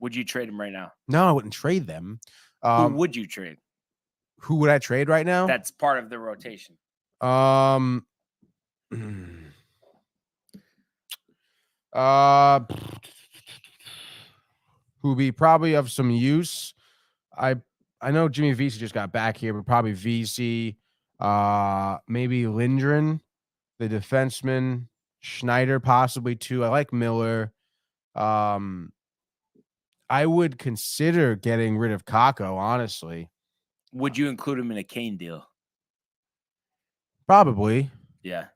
Would you trade them right now? No, I wouldn't trade them. Who would you trade? Who would I trade right now? That's part of the rotation. Who be probably of some use. I know Jimmy Vesey just got back here, but probably Vesey, maybe Lindgren, the defenseman, Schneider possibly too. I like Miller. I would consider getting rid of Kakko, honestly. Would you include him in a Kane deal? Probably. Yeah.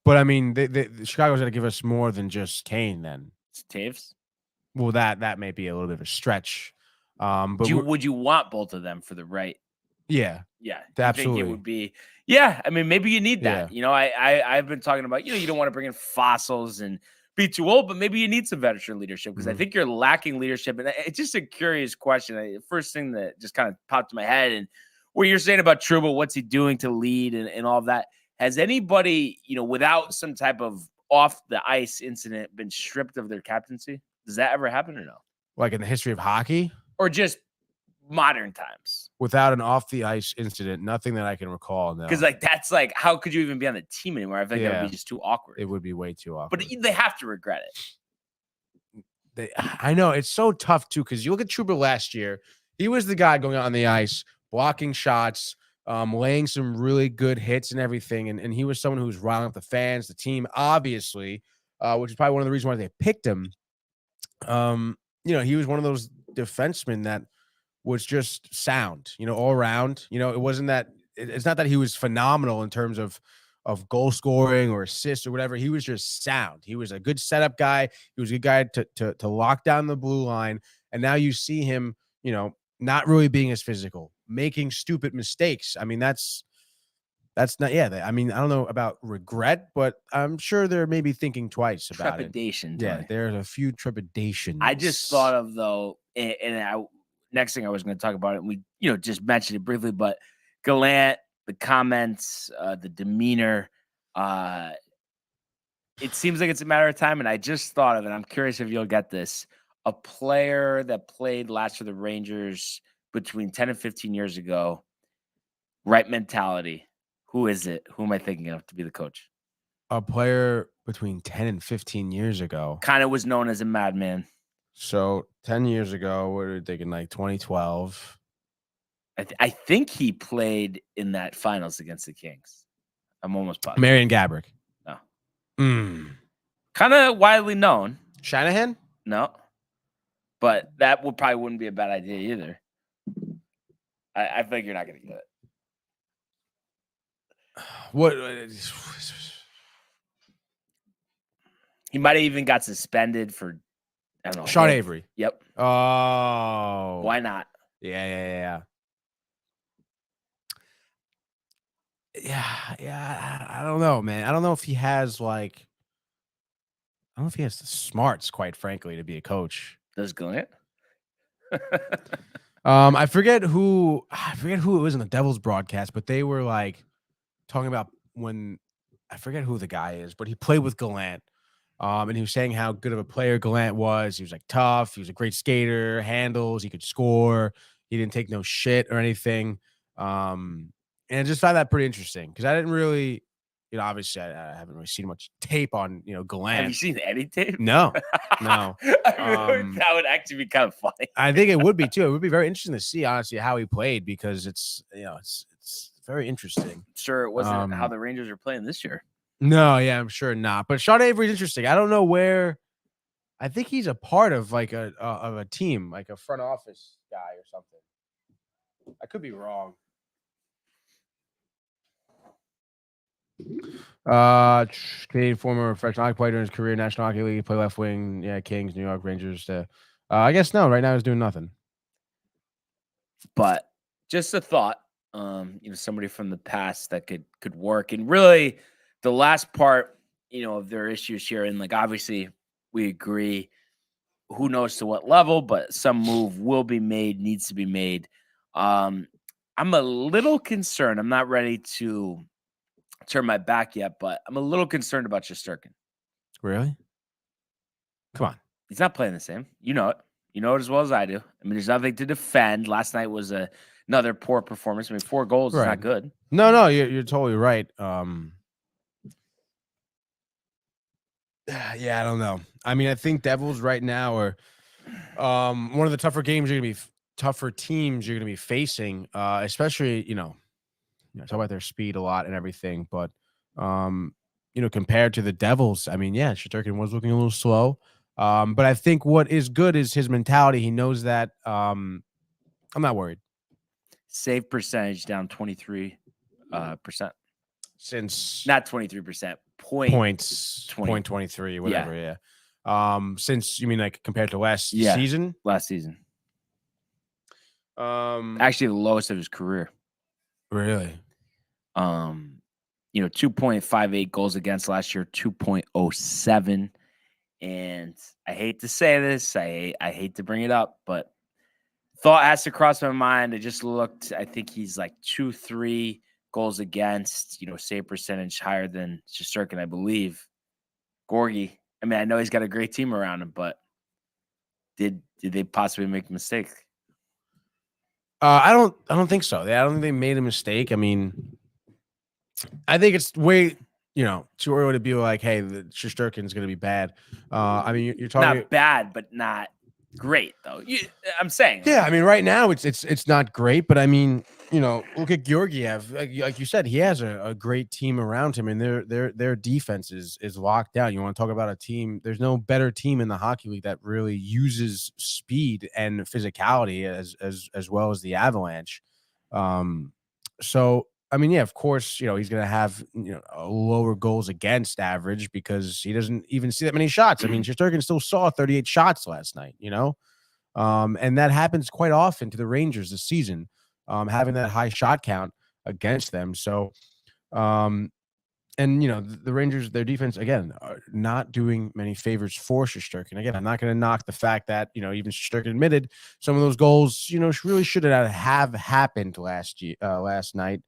But I mean, the Chicago's going to give us more than just Kane then. It's Taves? Well, that may be a little bit of a stretch. But would you want both of them for the right? Yeah. Yeah. Absolutely. Think it would be. Yeah. I mean, maybe you need that. Yeah. I've been talking about, you don't want to bring in fossils and be too old, but maybe you need some veteran leadership because I think you're lacking leadership. And it's just a curious question. First thing that just kind of popped in my head, and what you're saying about Trouba, what's he doing to lead and all of that. Has anybody, without some type of off the ice incident been stripped of their captaincy? Does that ever happen or no? Like in the history of hockey? Or just modern times? Without an off the ice incident, nothing that I can recall. No. Because that's how could you even be on the team anymore? I think that would be just too awkward. It would be way too awkward. But they have to regret it. I know. It's so tough, too, because you look at Trouba last year. He was the guy going out on the ice, blocking shots, laying some really good hits and everything. And he was someone who was riling up the fans, the team, obviously, which is probably one of the reasons why they picked him. He was one of those defensemen that was just sound, all around. It wasn't that it's not that he was phenomenal in terms of goal scoring or assists or whatever. He was just sound. He was a good setup guy. He was a good guy to lock down the blue line. And now you see him, not really being as physical, making stupid mistakes. I mean, that's not, I mean, I don't know about regret, but I'm sure they're maybe thinking twice about trepidation. Yeah, there's a few trepidations. I just thought of, though, next thing I was going to talk about it, we, just mentioned it briefly, but Gallant, the comments, the demeanor, it seems like it's a matter of time, and I just thought of it. I'm curious if you'll get this. A player that played last for the Rangers between 10 and 15 years ago, right mentality. Who is it? Who am I thinking of to be the coach? A player between 10 and 15 years ago. Kind of was known as a madman. So 10 years ago, what are we thinking, like 2012? I think he played in that finals against the Kings. I'm almost positive. Marian Gaborik. No. Kind of widely known. Shanahan? No. But that probably wouldn't be a bad idea either. I think you're not going to get it. What? He might have even got suspended for, I don't know. Sean Avery. Yep. Oh. Why not? Yeah. Yeah. I don't know, man. I don't know if he has the smarts, quite frankly, to be a coach. Does Gallant? I forget who it was in the Devils broadcast, but they were talking about when I forget who the guy is, but he played with Gallant. And he was saying how good of a player Gallant was. He was tough. He was a great skater, handles. He could score. He didn't take no shit or anything. And I just found that pretty interesting because I didn't really, obviously I haven't really seen much tape on, Gallant. Have you seen any tape? No. That would actually be kind of funny. I think it would be too. It would be very interesting to see, honestly, how he played because it's very interesting. Sure, it wasn't how the Rangers are playing this year. No, yeah, I'm sure not. But Sean Avery's interesting. I don't know where. I think he's a part of a team, like a front office guy or something. I could be wrong. Canadian former professional hockey player during his career, National Hockey League, play left wing. Yeah, Kings, New York Rangers. I guess no. Right now, he's doing nothing. But just a thought. Somebody from the past that could work, and really, the last part, of their issues here, and obviously, we agree. Who knows to what level, but some move will be made, needs to be made. I'm a little concerned. I'm not ready to turn my back yet, but I'm a little concerned about Shesterkin. Really? Come on. He's not playing the same. You know it. You know it as well as I do. I mean, there's nothing to defend. Last night was another poor performance. I mean, 4 goals is not good. No, you're totally right. Yeah, I don't know. I mean, I think Devils right now are one of the tougher teams you're going to be facing, especially, talk about their speed a lot and everything, but compared to the Devils, I mean, Shesterkin was looking a little slow. But I think what is good is his mentality. He knows that I'm not worried. Save percentage down 23%. Since not 23%, points 23, whatever. Yeah. Since you mean compared to last season? Last season. Actually the lowest of his career. Really? 2.58 goals against last year, 2.07. And I hate to say this, I hate to bring it up, but thought has to cross my mind. I just looked. I think he's like 2-3 goals against, save percentage higher than Shesterkin, I believe. Gorgie. I mean, I know he's got a great team around him, but did they possibly make a mistake? I don't think so. I don't think they made a mistake. I mean, I think it's way, too early to be like, hey, the Shesterkin's going to be bad. I mean, you're talking not bad, but not great though. I'm saying. Yeah, I mean, right now it's not great, but I mean, look at Georgiev. Like you said, he has a great team around him, and their defense is locked down. You want to talk about a team? There's no better team in the hockey league that really uses speed and physicality as well as the Avalanche. So I mean, yeah, of course, he's going to have a lower goals against average because he doesn't even see that many shots. I mean, Shesterkin still saw 38 shots last night. And that happens quite often to the Rangers this season, having that high shot count against them. So, the Rangers, their defense, again, are not doing many favors for Shesterkin. Again, I'm not going to knock the fact that, even Shesterkin admitted some of those goals, really should have happened last night.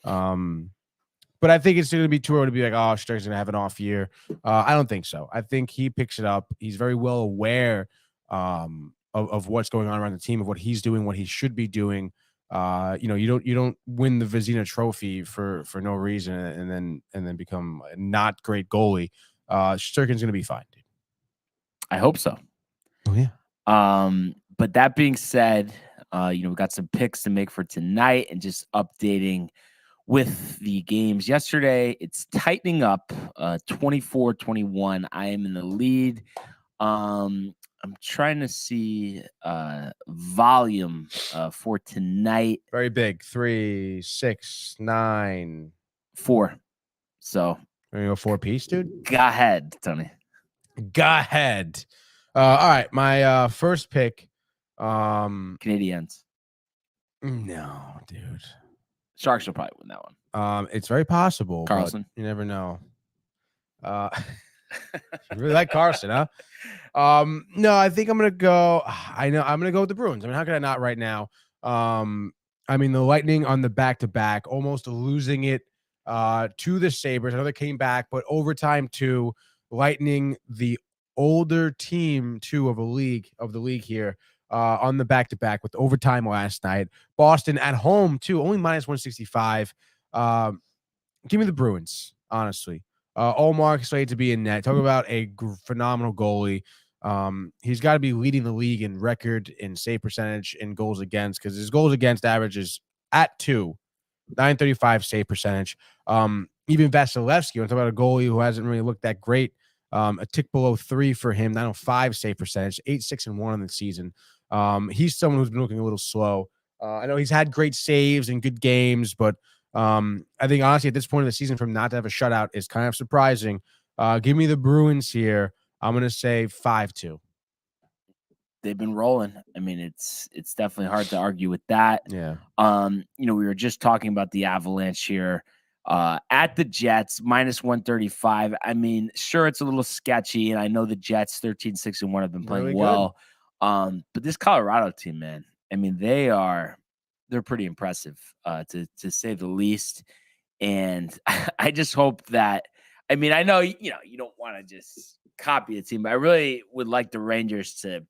But I think it's going to be too early to be like, oh, Shesterkin's going to have an off year. I don't think so. I think he picks it up. He's very well aware, of what's going on around the team, of what he's doing, what he should be doing. You don't win the Vezina Trophy for no reason and then become a not great goalie. Shesterkin's going to be fine, dude. I hope so. Oh yeah. But that being said, we got some picks to make for tonight and just updating with the games yesterday. It's tightening up 24-21. I am in the lead. I'm trying to see volume for tonight. Very big. 3, 6, 9, 4. So you go 4-piece, dude. Go ahead, Tony. Go ahead. All right, my first pick. Canadiens. No, dude. Sharks will probably win that one. It's very possible. Carlson. You never know. You really like Carson, huh? No, I think I'm gonna go. I'm gonna go with the Bruins. I mean, how could I not right now? I mean, the Lightning on the back-to-back, almost losing it to the Sabres. I know they came back, but overtime to Lightning, the older team of the league here, on the back-to-back with overtime last night. Boston at home too, only -165. Give me the Bruins, honestly. Ullmark slated to be in net. Talk about a phenomenal goalie. He's got to be leading the league in record, in save percentage, in goals against, because his goals against average is at 935 save percentage. Even Vasilevsky, want to talk about a goalie who hasn't really looked that great. A tick below 3 for him, 905 save percentage, 8-6-1 on the season. He's someone who's been looking a little slow. I know he's had great saves and good games, but I think honestly at this point of the season, for him not to have a shutout is kind of surprising. Give me the Bruins here. I'm going to say 5-2. They've been rolling. I mean, it's definitely hard to argue with that. Yeah. We were just talking about the Avalanche here. At the Jets, -135. I mean, sure, it's a little sketchy, and I know the Jets 13-6-1 have been playing really well. But this Colorado team, man, I mean, they're pretty impressive, to say the least. And I just hope that, I mean, I know, you don't want to just copy the team, but I really would like the Rangers to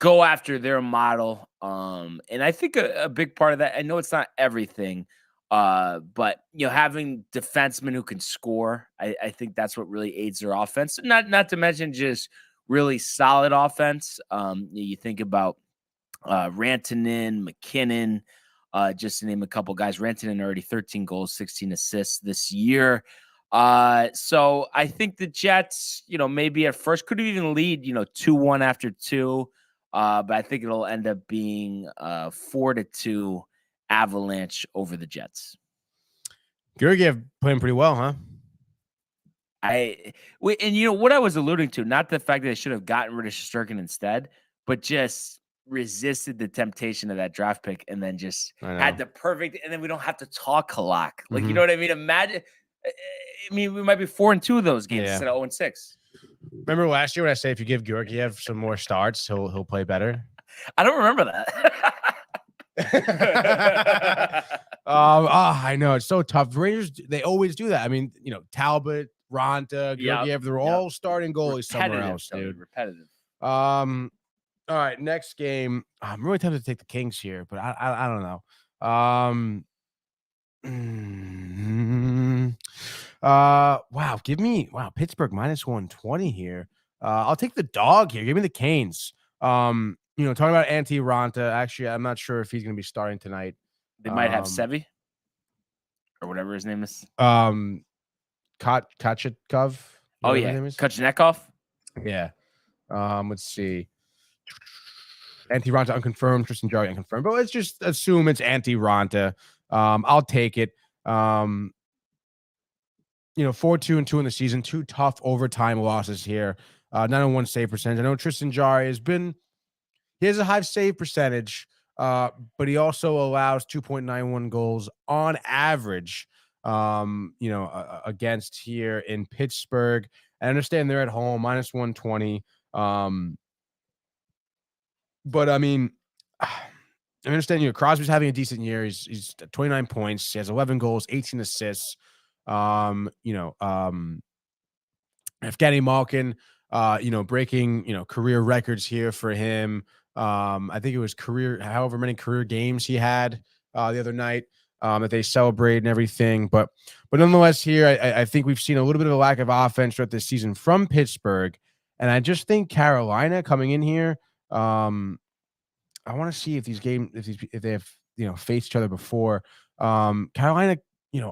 go after their model. And I think a big part of that, I know it's not everything, but having defensemen who can score, I think that's what really aids their offense. Not to mention just really solid offense. You think about Rantanen, McKinnon, just to name a couple guys. Rantanen already 13 goals, 16 assists this year. So I think the Jets, maybe at first could even lead, 2-1 after 2. But I think it'll end up being 4-2 Avalanche over the Jets. Georgiev playing pretty well, huh? And what I was alluding to, not the fact that they should have gotten rid of Shesterkin instead, but just resisted the temptation of that draft pick and then just had the perfect, and then we don't have to talk Halak. Like, you know what I mean? Imagine, I mean, we might be 4-2 of those games instead of 0-6. Remember last year when I said if you give Georgiev some more starts, he'll play better? I don't remember that. I know it's so tough. The Rangers, they always do that. I mean, Talbot, Ronta, Georgiev, they're all starting goalies somewhere else, dude. Repetitive. All right, next game. I'm really tempted to take the Kings here, but I don't know. Wow, Pittsburgh -120 here. I'll take the dog here. Give me the Canes. Talking about Antti Ranta. Actually, I'm not sure if he's going to be starting tonight. They might have Sevi or whatever his name is. Kachikov. Oh yeah, Kochnikov. Yeah. Let's see. Antti Ranta unconfirmed. Tristan Jarry unconfirmed. But let's just assume it's Antti Ranta. I'll take it. 4-2-2 in the season. 2 tough overtime losses here. 901 save percentage. I know Tristan Jarry he has a high save percentage, but he also allows 2.91 goals on average, against here in Pittsburgh. I understand they're at home, -120. But I mean, I understand, Crosby's having a decent year. He's 29 points. He has 11 goals, 18 assists. Evgeny Malkin, breaking, career records here for him. I think it was however many career games he had the other night that they celebrate and everything. But nonetheless, here I think we've seen a little bit of a lack of offense throughout this season from Pittsburgh, and I just think Carolina coming in here. I want to see if these games, if they have faced each other before. Carolina,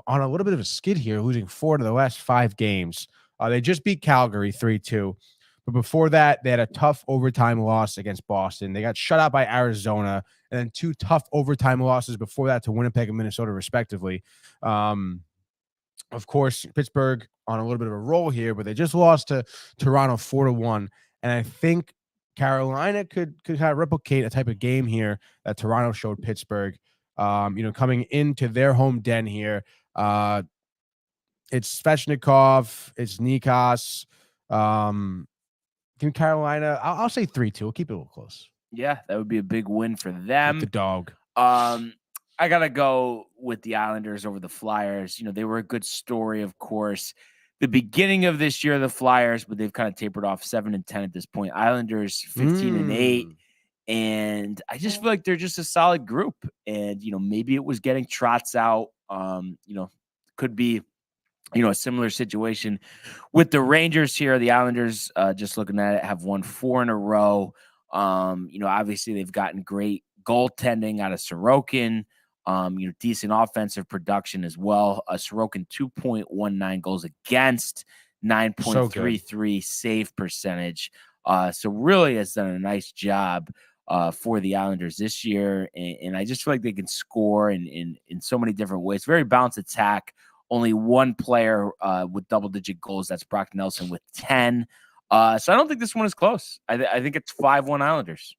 on a little bit of a skid here, losing 4 to the last 5 games. They just beat Calgary 3-2. But before that, they had a tough overtime loss against Boston. They got shut out by Arizona, and then 2 tough overtime losses before that to Winnipeg and Minnesota, respectively. Of course, Pittsburgh on a little bit of a roll here, but they just lost to Toronto 4-1. And I think Carolina could kind of replicate a type of game here that Toronto showed Pittsburgh. Coming into their home den here. It's Svechnikov, it's Nikos. Can Carolina? I'll say 3-2. We'll keep it a little close. Yeah, that would be a big win for them. With the dog. I gotta go with the Islanders over the Flyers. They were a good story, of course. The beginning of this year, the Flyers, but they've kind of tapered off 7-10 at this point. Islanders 15-8. And I just feel like they're just a solid group. And, maybe it was getting Trotz out. Could be, a similar situation with the Rangers here. The Islanders, just looking at it, have won 4 in a row. Obviously they've gotten great goaltending out of Sorokin. Decent offensive production as well. Sorokin 2.19 goals against, 9.33 save percentage. So really has done a nice job for the Islanders this year. And I just feel like they can score in so many different ways. Very balanced attack. Only one player with double-digit goals. That's Brock Nelson with 10. So I don't think this one is close. I think it's 5-1 Islanders.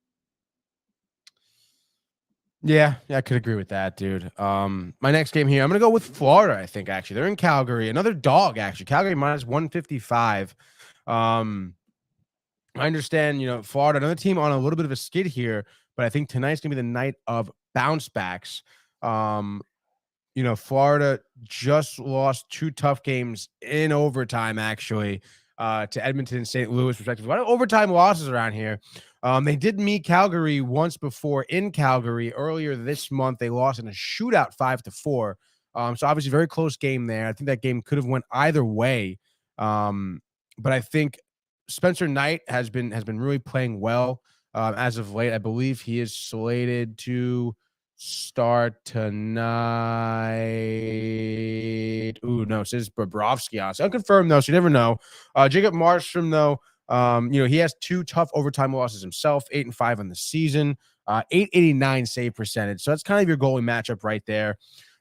Yeah, I could agree with that, dude. My next game here, I'm going to go with Florida, I think, actually. They're in Calgary. Another dog, actually. Calgary -155. I understand, Florida, another team on a little bit of a skid here, but I think tonight's going to be the night of bounce backs. Florida just lost 2 tough games in overtime, actually, to Edmonton and St. Louis, respectively. A lot of overtime losses around here. They did meet Calgary once before in Calgary earlier this month. They lost in a shootout 5-4. So obviously very close game there. I think that game could have went either way. But I think Spencer Knight has been really playing well as of late. I believe he is slated to start tonight. Ooh, no, it says Bobrovsky on. So unconfirmed though, so you never know. Jacob Markstrom though, he has 2 tough overtime losses himself, 8-5 on the season, 889 save percentage. So that's kind of your goalie matchup right there.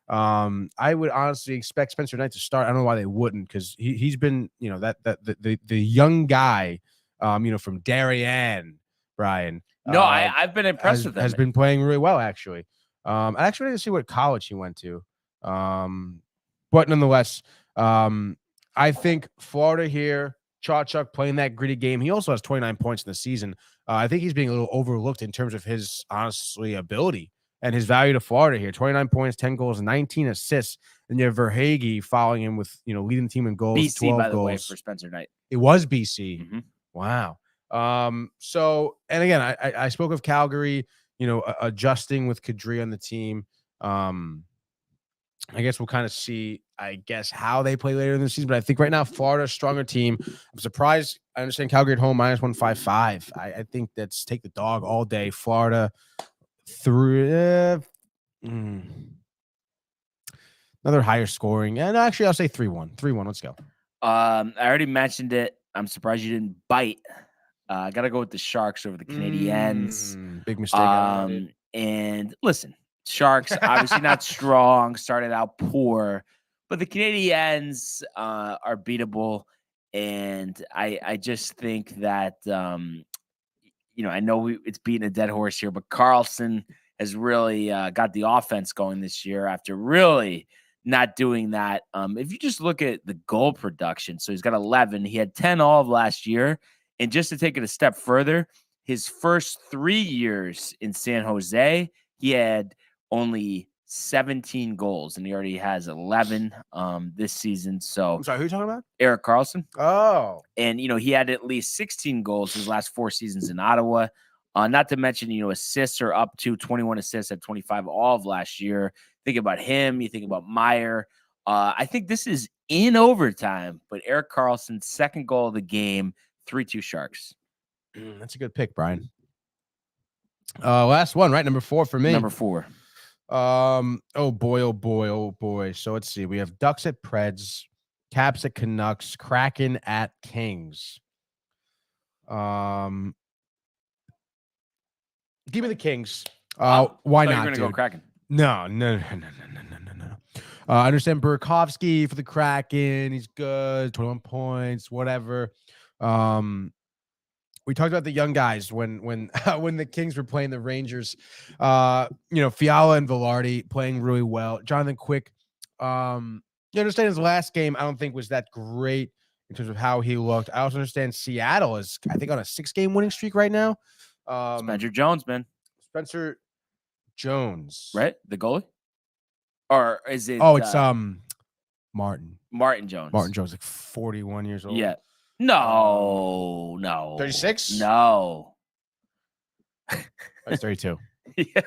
I would honestly expect Spencer Knight to start. I don't know why they wouldn't, because he's been, the young guy, from Darien, Brian. No, I've been impressed with him. Has been playing really well, actually. I actually didn't see what college he went to. But nonetheless, I think Florida here, Chachuk playing that gritty game. He also has 29 points in the season. I think he's being a little overlooked in terms of his, honestly, ability and his value to Florida here: 29 points, 10 goals, 19 assists. And you have Verhaeghe following him with leading the team in goals, BC 12 by the goals way for Spencer Knight. It was BC. Mm-hmm. Wow. So, and again, I spoke of Calgary, adjusting with Kadri on the team. I guess we'll kind of see, how they play later in the season. But I think right now, Florida's a stronger team. I'm surprised. I understand Calgary at home, -155. I think that's take the dog all day. Florida through another higher scoring. And actually, I'll say 3-1. 3-1. Let's go. I already mentioned it. I'm surprised you didn't bite. I got to go with the Sharks over the Canadiens. Big mistake. And listen, Sharks obviously not strong, started out poor, but the Canadiens are beatable. And I just think that, I know it's beating a dead horse here, but Carlson has really got the offense going this year after really not doing that. If you just look at the goal production, so he's got 11. He had 10 all of last year. And just to take it a step further, his first 3 years in San Jose, he had only 17 goals, and he already has 11 this season. So I'm sorry, who are you talking about? Erik Karlsson. Oh. And, he had at least 16 goals his last 4 seasons in Ottawa. Not to mention, assists are up to 21 assists at 25 all of last year. Think about him. You think about Meyer. I think this is in overtime, but Erik Karlsson's second goal of the game, 3-2 Sharks. That's a good pick, Brian. Last one, right? Number 4 for me. Number 4. Oh boy. So let's see. We have Ducks at Preds, Caps at Canucks, Kraken at Kings. Give me the Kings. Why not? You're gonna go Kraken. No. I understand Burakovsky for the Kraken. He's good. 21 points, whatever. We talked about the young guys when the Kings were playing the Rangers. Fiala and Velarde playing really well. Jonathan Quick, you understand his last game, I don't think was that great in terms of how he looked. I also understand Seattle is, I think, on a 6-game winning streak right now. Spencer Jones, man. Spencer Jones, right? The goalie, or is it? Oh, it's Martin Jones. Martin Jones, like 41 years old. Yeah. No. 36? No. That's 32. Yeah.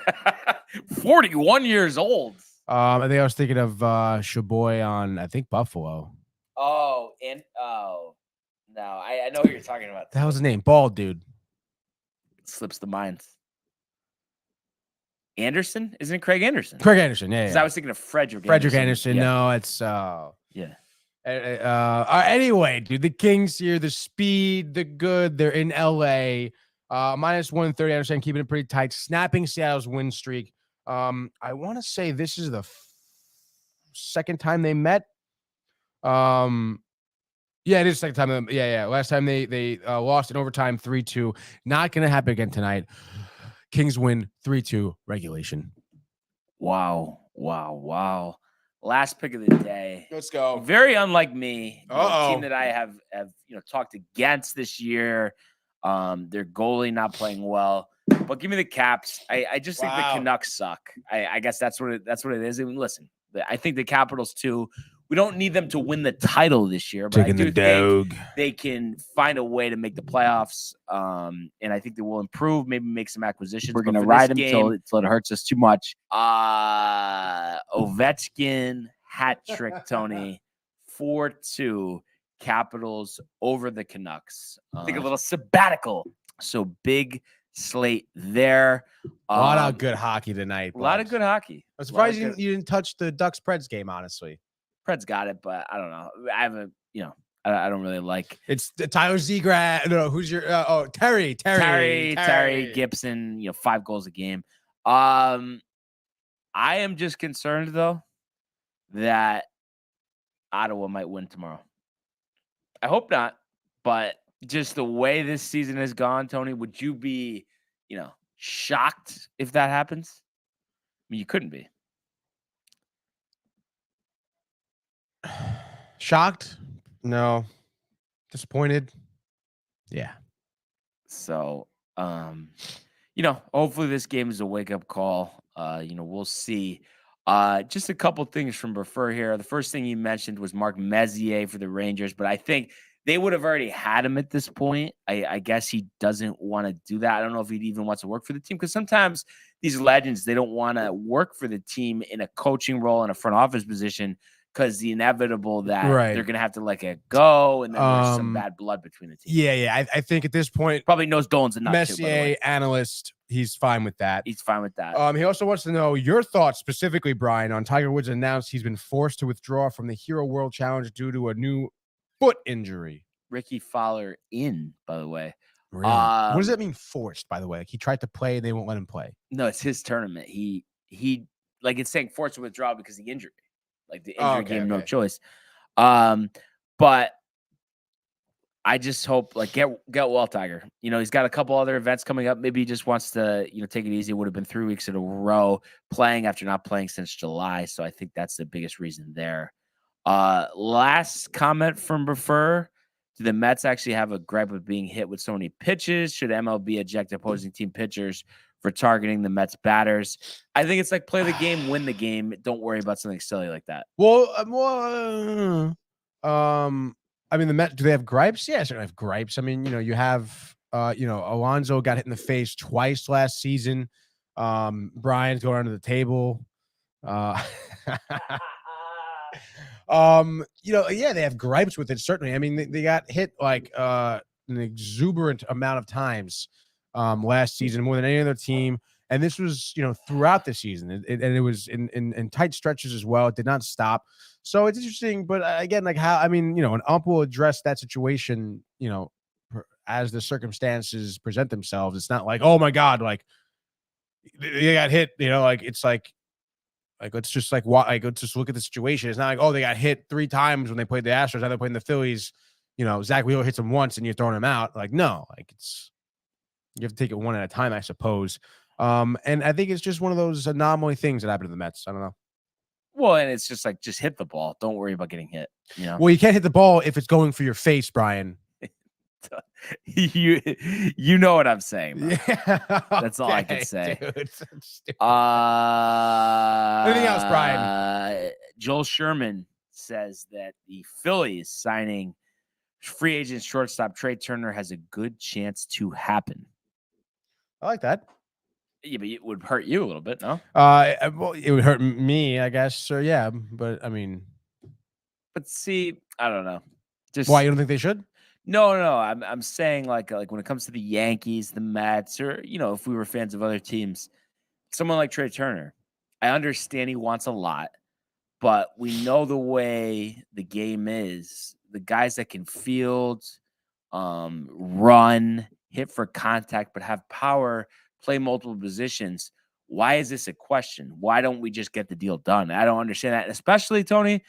41 years old. I think I was thinking of Shaboy on, I think, Buffalo. Oh, no. I know who you're talking about. That was his name. Bald dude. It slips the mind. Anderson? Isn't it Craig Anderson? Craig Anderson, yeah. I was thinking of Frederick Anderson. Yeah. No, it's yeah. Anyway, dude, the Kings here, the speed, the good, they're in LA. -130. I understand keeping it pretty tight, snapping Seattle's win streak. I want to say this is the second time they met. Yeah, it is the second time. Yeah. Last time they lost in overtime 3-2. Not going to happen again tonight. Kings win 3-2 regulation. Wow. Last pick of the day. Let's go. Very unlike me. The team that I have talked against this year. Their goalie not playing well. But give me the Caps. I just think the Canucks suck. I guess that's what it is. I mean, listen, I think the Capitals too. We don't need them to win the title this year, but I do think they can find a way to make the playoffs. And I think they will improve, maybe make some acquisitions. We're going to ride them until it hurts us too much. Ovechkin hat trick, Tony. 4-2 Capitals over the Canucks. Take a little sabbatical. So big slate there. A lot of good hockey tonight. A lot of good hockey. I'm surprised you didn't touch the Ducks Preds game, honestly. Preds got it, but I don't know. I haven't, I don't really like. It's Tyler Zegras. No, who's your? Terry Gibson. 5 goals a game. I am just concerned though that Ottawa might win tomorrow. I hope not, but just the way this season has gone, Tony, would you be, shocked if that happens? I mean, you couldn't be. Shocked? No. Disappointed? Yeah. So, hopefully this game is a wake-up call. We'll see. Just a couple things from Prefer here. The first thing you mentioned was Mark Messier for the Rangers, but I think they would have already had him at this point. I guess he doesn't want to do that. I don't know if he even wants to work for the team, because sometimes these legends, they don't want to work for the team in a coaching role in a front office position, because the inevitable that they're going to have to let it go, and then there's some bad blood between the teams. Yeah. I think at this point, probably knows Dolan's a nut Messier, analyst, he's fine with that. He's fine with that. He also wants to know your thoughts specifically, Brian, on Tiger Woods announced he's been forced to withdraw from the Hero World Challenge due to a new foot injury. Ricky Fowler by the way. Really? What does that mean, forced, by the way? Like, he tried to play and they won't let him play? No, it's his tournament. He like, it's saying forced to withdraw because of the injury. Like, the injury gave him no choice. But I just hope, like, get well, Tiger. He's got a couple other events coming up. Maybe he just wants to, take it easy. It would have been 3 weeks in a row playing after not playing since July. So I think that's the biggest reason there. Last comment from Prefer. Do the Mets actually have a gripe of being hit with so many pitches? Should MLB eject opposing team pitchers for targeting the Mets batters? I think it's like, play the game, win the game. Don't worry about something silly like that. Well, I mean, the Mets, do they have gripes? Yeah, certainly have gripes. I mean, you have, Alonso got hit in the face twice last season. Brian's going under the table. They have gripes with it, certainly. I mean, they got hit like an exuberant amount of times last season, more than any other team. And this was, throughout the season, and it was in tight stretches as well. It did not stop. So it's interesting, but again, like, how, I mean, an ump will address that situation, as the circumstances present themselves. It's not like, oh my God, like they got hit, like, it's like let's just let's just look at the situation. It's not like, oh, they got hit 3 times when they played the Astros, now they're playing the Phillies. Zach Wheeler hits him once and you're throwing him out. Like, no, like, you have to take it one at a time, I suppose. And I think it's just one of those anomaly things that happened to the Mets. I don't know. Well, and it's just like, just hit the ball. Don't worry about getting hit. Well, you can't hit the ball if it's going for your face, Brian. you know what I'm saying, bro. Yeah, that's all I can say. Dude, anything else, Brian? Joel Sherman says that the Phillies signing free agent shortstop Trey Turner has a good chance to happen. I like that. Yeah, but it would hurt you a little bit, no? Well, it would hurt me, I guess. Or yeah, but I mean, but see, I don't know. Just why, you don't think they should? No. I'm saying like when it comes to the Yankees, the Mets, or if we were fans of other teams, someone like Trey Turner, I understand he wants a lot, but we know the way the game is. The guys that can field, run, hit for contact, but have power, play multiple positions. Why is this a question? Why don't we just get the deal done? I don't understand that. And especially, Tony,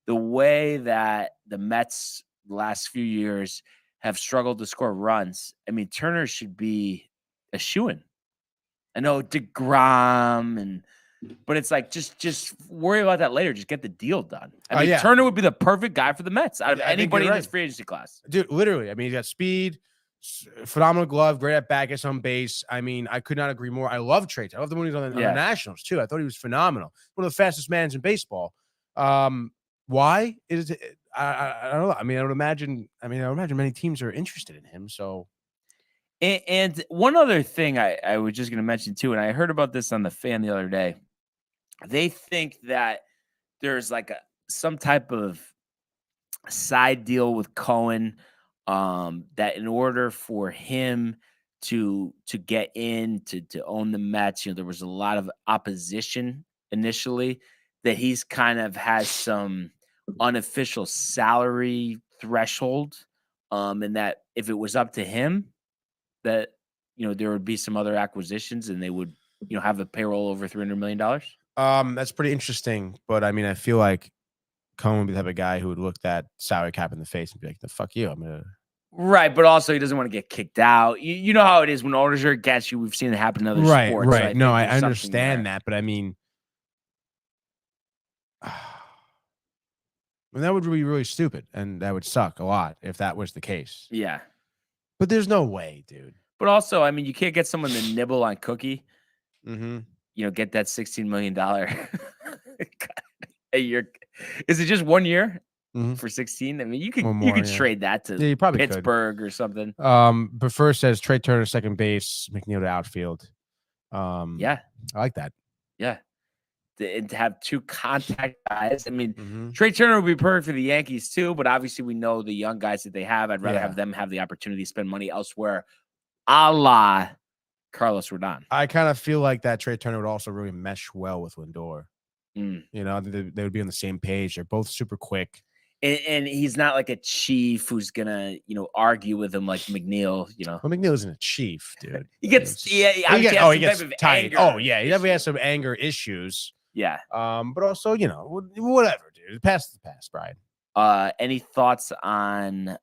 the way that the Mets the last few years have struggled to score runs. I mean, Turner should be a shoo-in. I know DeGrom, but it's like, just worry about that later. Just get the deal done. I mean, Turner would be the perfect guy for the Mets out of anybody in this free agency class. Dude, literally. I mean, he's got speed, phenomenal glove, great at bat, gets on base. I mean, I could not agree more. I love Trey. I love the when he was on the Nationals too. I thought he was phenomenal. One of the fastest men in baseball. Why is it? I don't know. I mean, I would imagine many teams are interested in him. So, and one other thing I was just going to mention too, and I heard about this on the Fan the other day. They think that there's like some type of side deal with Cohen, that in order for him to get in to own the Mets, there was a lot of opposition initially, that he's kind of has some unofficial salary threshold, and that if it was up to him, that there would be some other acquisitions and they would have a payroll over $300 million. That's pretty interesting, but I mean, I feel like Cohen would be the type of guy who would look that salary cap in the face and be like, "The fuck you, I'm gonna." Right, but also he doesn't want to get kicked out. You know how it is when owners are against you. We've seen it happen in other sports. Right. No, I understand that, but I mean, that would be really stupid, and that would suck a lot if that was the case. Yeah. But there's no way, dude. But also, I mean, you can't get someone to nibble on Cookie. Mm-hmm. get that $16 million a year. Is it just 1 year for 16? I mean, you could trade that to you probably Pittsburgh or something. But first says Trey Turner second base, McNeil to outfield. I like that. Yeah. To have 2 contact guys. I mean, Trey Turner would be perfect for the Yankees too, but obviously we know the young guys that they have. I'd rather have them have the opportunity to spend money elsewhere, a la Carlos Rodon. I kind of feel like that Trey Turner would also really mesh well with Lindor. They would be on the same page. They're both super quick. And he's not like a chief who's gonna, argue with him like McNeil. Well, McNeil isn't a chief, dude. He gets he gets tight. Oh yeah, he definitely has some anger issues. Yeah. But also, whatever, dude. Past the past, Brian. Any thoughts on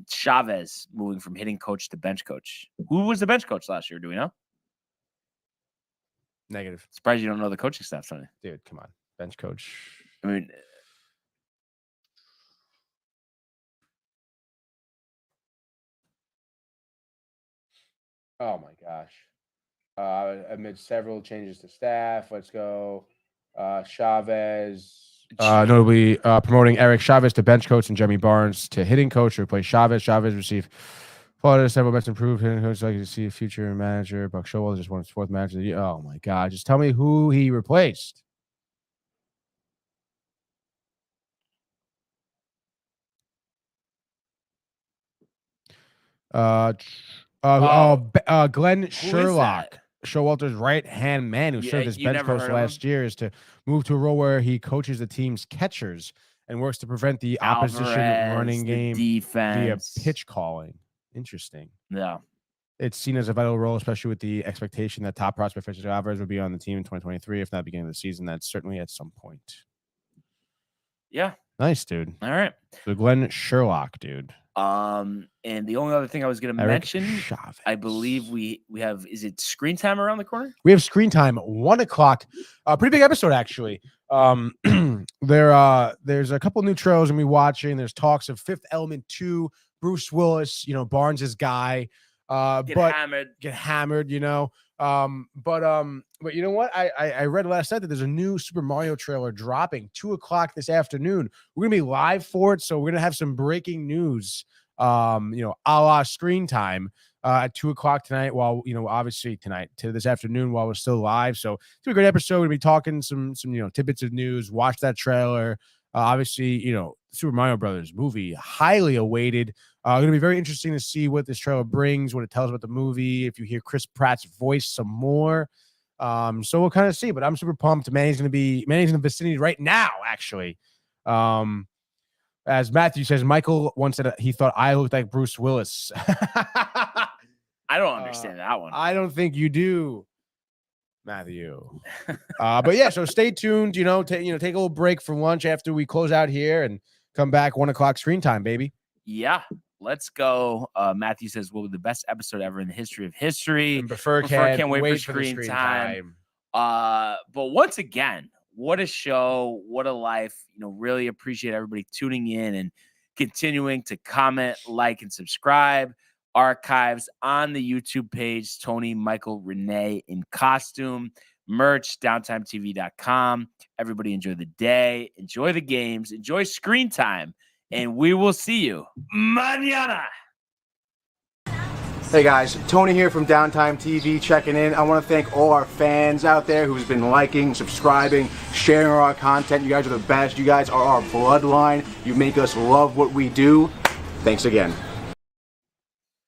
Chavez moving from hitting coach to bench coach? Who was the bench coach last year? Do we know? Negative. Surprised you don't know the coaching staff, Sonny. Dude, come on. Bench coach. I mean, oh my gosh. Amid several changes to staff, let's go. Chavez. Notably promoting Eric Chavez to bench coach and Jeremy Barnes to hitting coach to replace Chavez. Chavez received Florida several best improved hitting coach. Like to see a future manager. Buck Showalter just won his 4th match of the year. Oh my God! Just tell me who he replaced. Glenn Sherlock. Showalter's right-hand man who served as bench coach last year is to move to a role where he coaches the team's catchers and works to prevent the opposition running game via pitch calling. Interesting. Yeah. It's seen as a vital role, especially with the expectation that top prospect Francisco Alvarez will be on the team in 2023, if not beginning of the season. That's certainly at some point. Yeah. Nice, dude. All right. So Glenn Sherlock, dude. And the only other thing I was going to mention, Chavez. I believe we have, is it Screen Time around the corner? We have Screen Time, 1 o'clock. Pretty big episode, actually. There's a couple new trailers I'm going to be watching. There's talks of Fifth Element 2, Bruce Willis, Barnes' guy. Get hammered, But you know what? I read last night that there's a new Super Mario trailer dropping 2 o'clock this afternoon. We're gonna be live for it, so we're gonna have some breaking news. A la Screen Time at 2 o'clock tonight. While obviously tonight to this afternoon while we're still live. So it's a great episode. We'll be talking some tidbits of news. Watch that trailer. Obviously, Super Mario Brothers movie, highly awaited. Going to be very interesting to see what this trailer brings, what it tells about the movie. If you hear Chris Pratt's voice some more, so we'll kind of see. But I'm super pumped. Manny's in the vicinity right now, actually. As Matthew says, Michael once said he thought I looked like Bruce Willis. I don't understand that one. I don't think you do, Matthew. But yeah, so stay tuned. Take a little break for lunch after we close out here and come back 1 o'clock Screen Time, baby. Yeah, let's go. Matthew says, "Will be the best episode ever in the history of history." And Prefer can't wait for screen time. But once again, what a show! What a life! Really appreciate everybody tuning in and continuing to comment, like, and subscribe. Archives on the YouTube page, Tony, Michael, Renee in costume, merch, downtimetv.com. Everybody enjoy the day, enjoy the games, enjoy Screen Time, and we will see you mañana. Hey guys, Tony here from Downtime TV checking in. I want to thank all our fans out there who's been liking, subscribing, sharing our content. You guys are the best. You guys are our bloodline. You make us love what we do. Thanks again.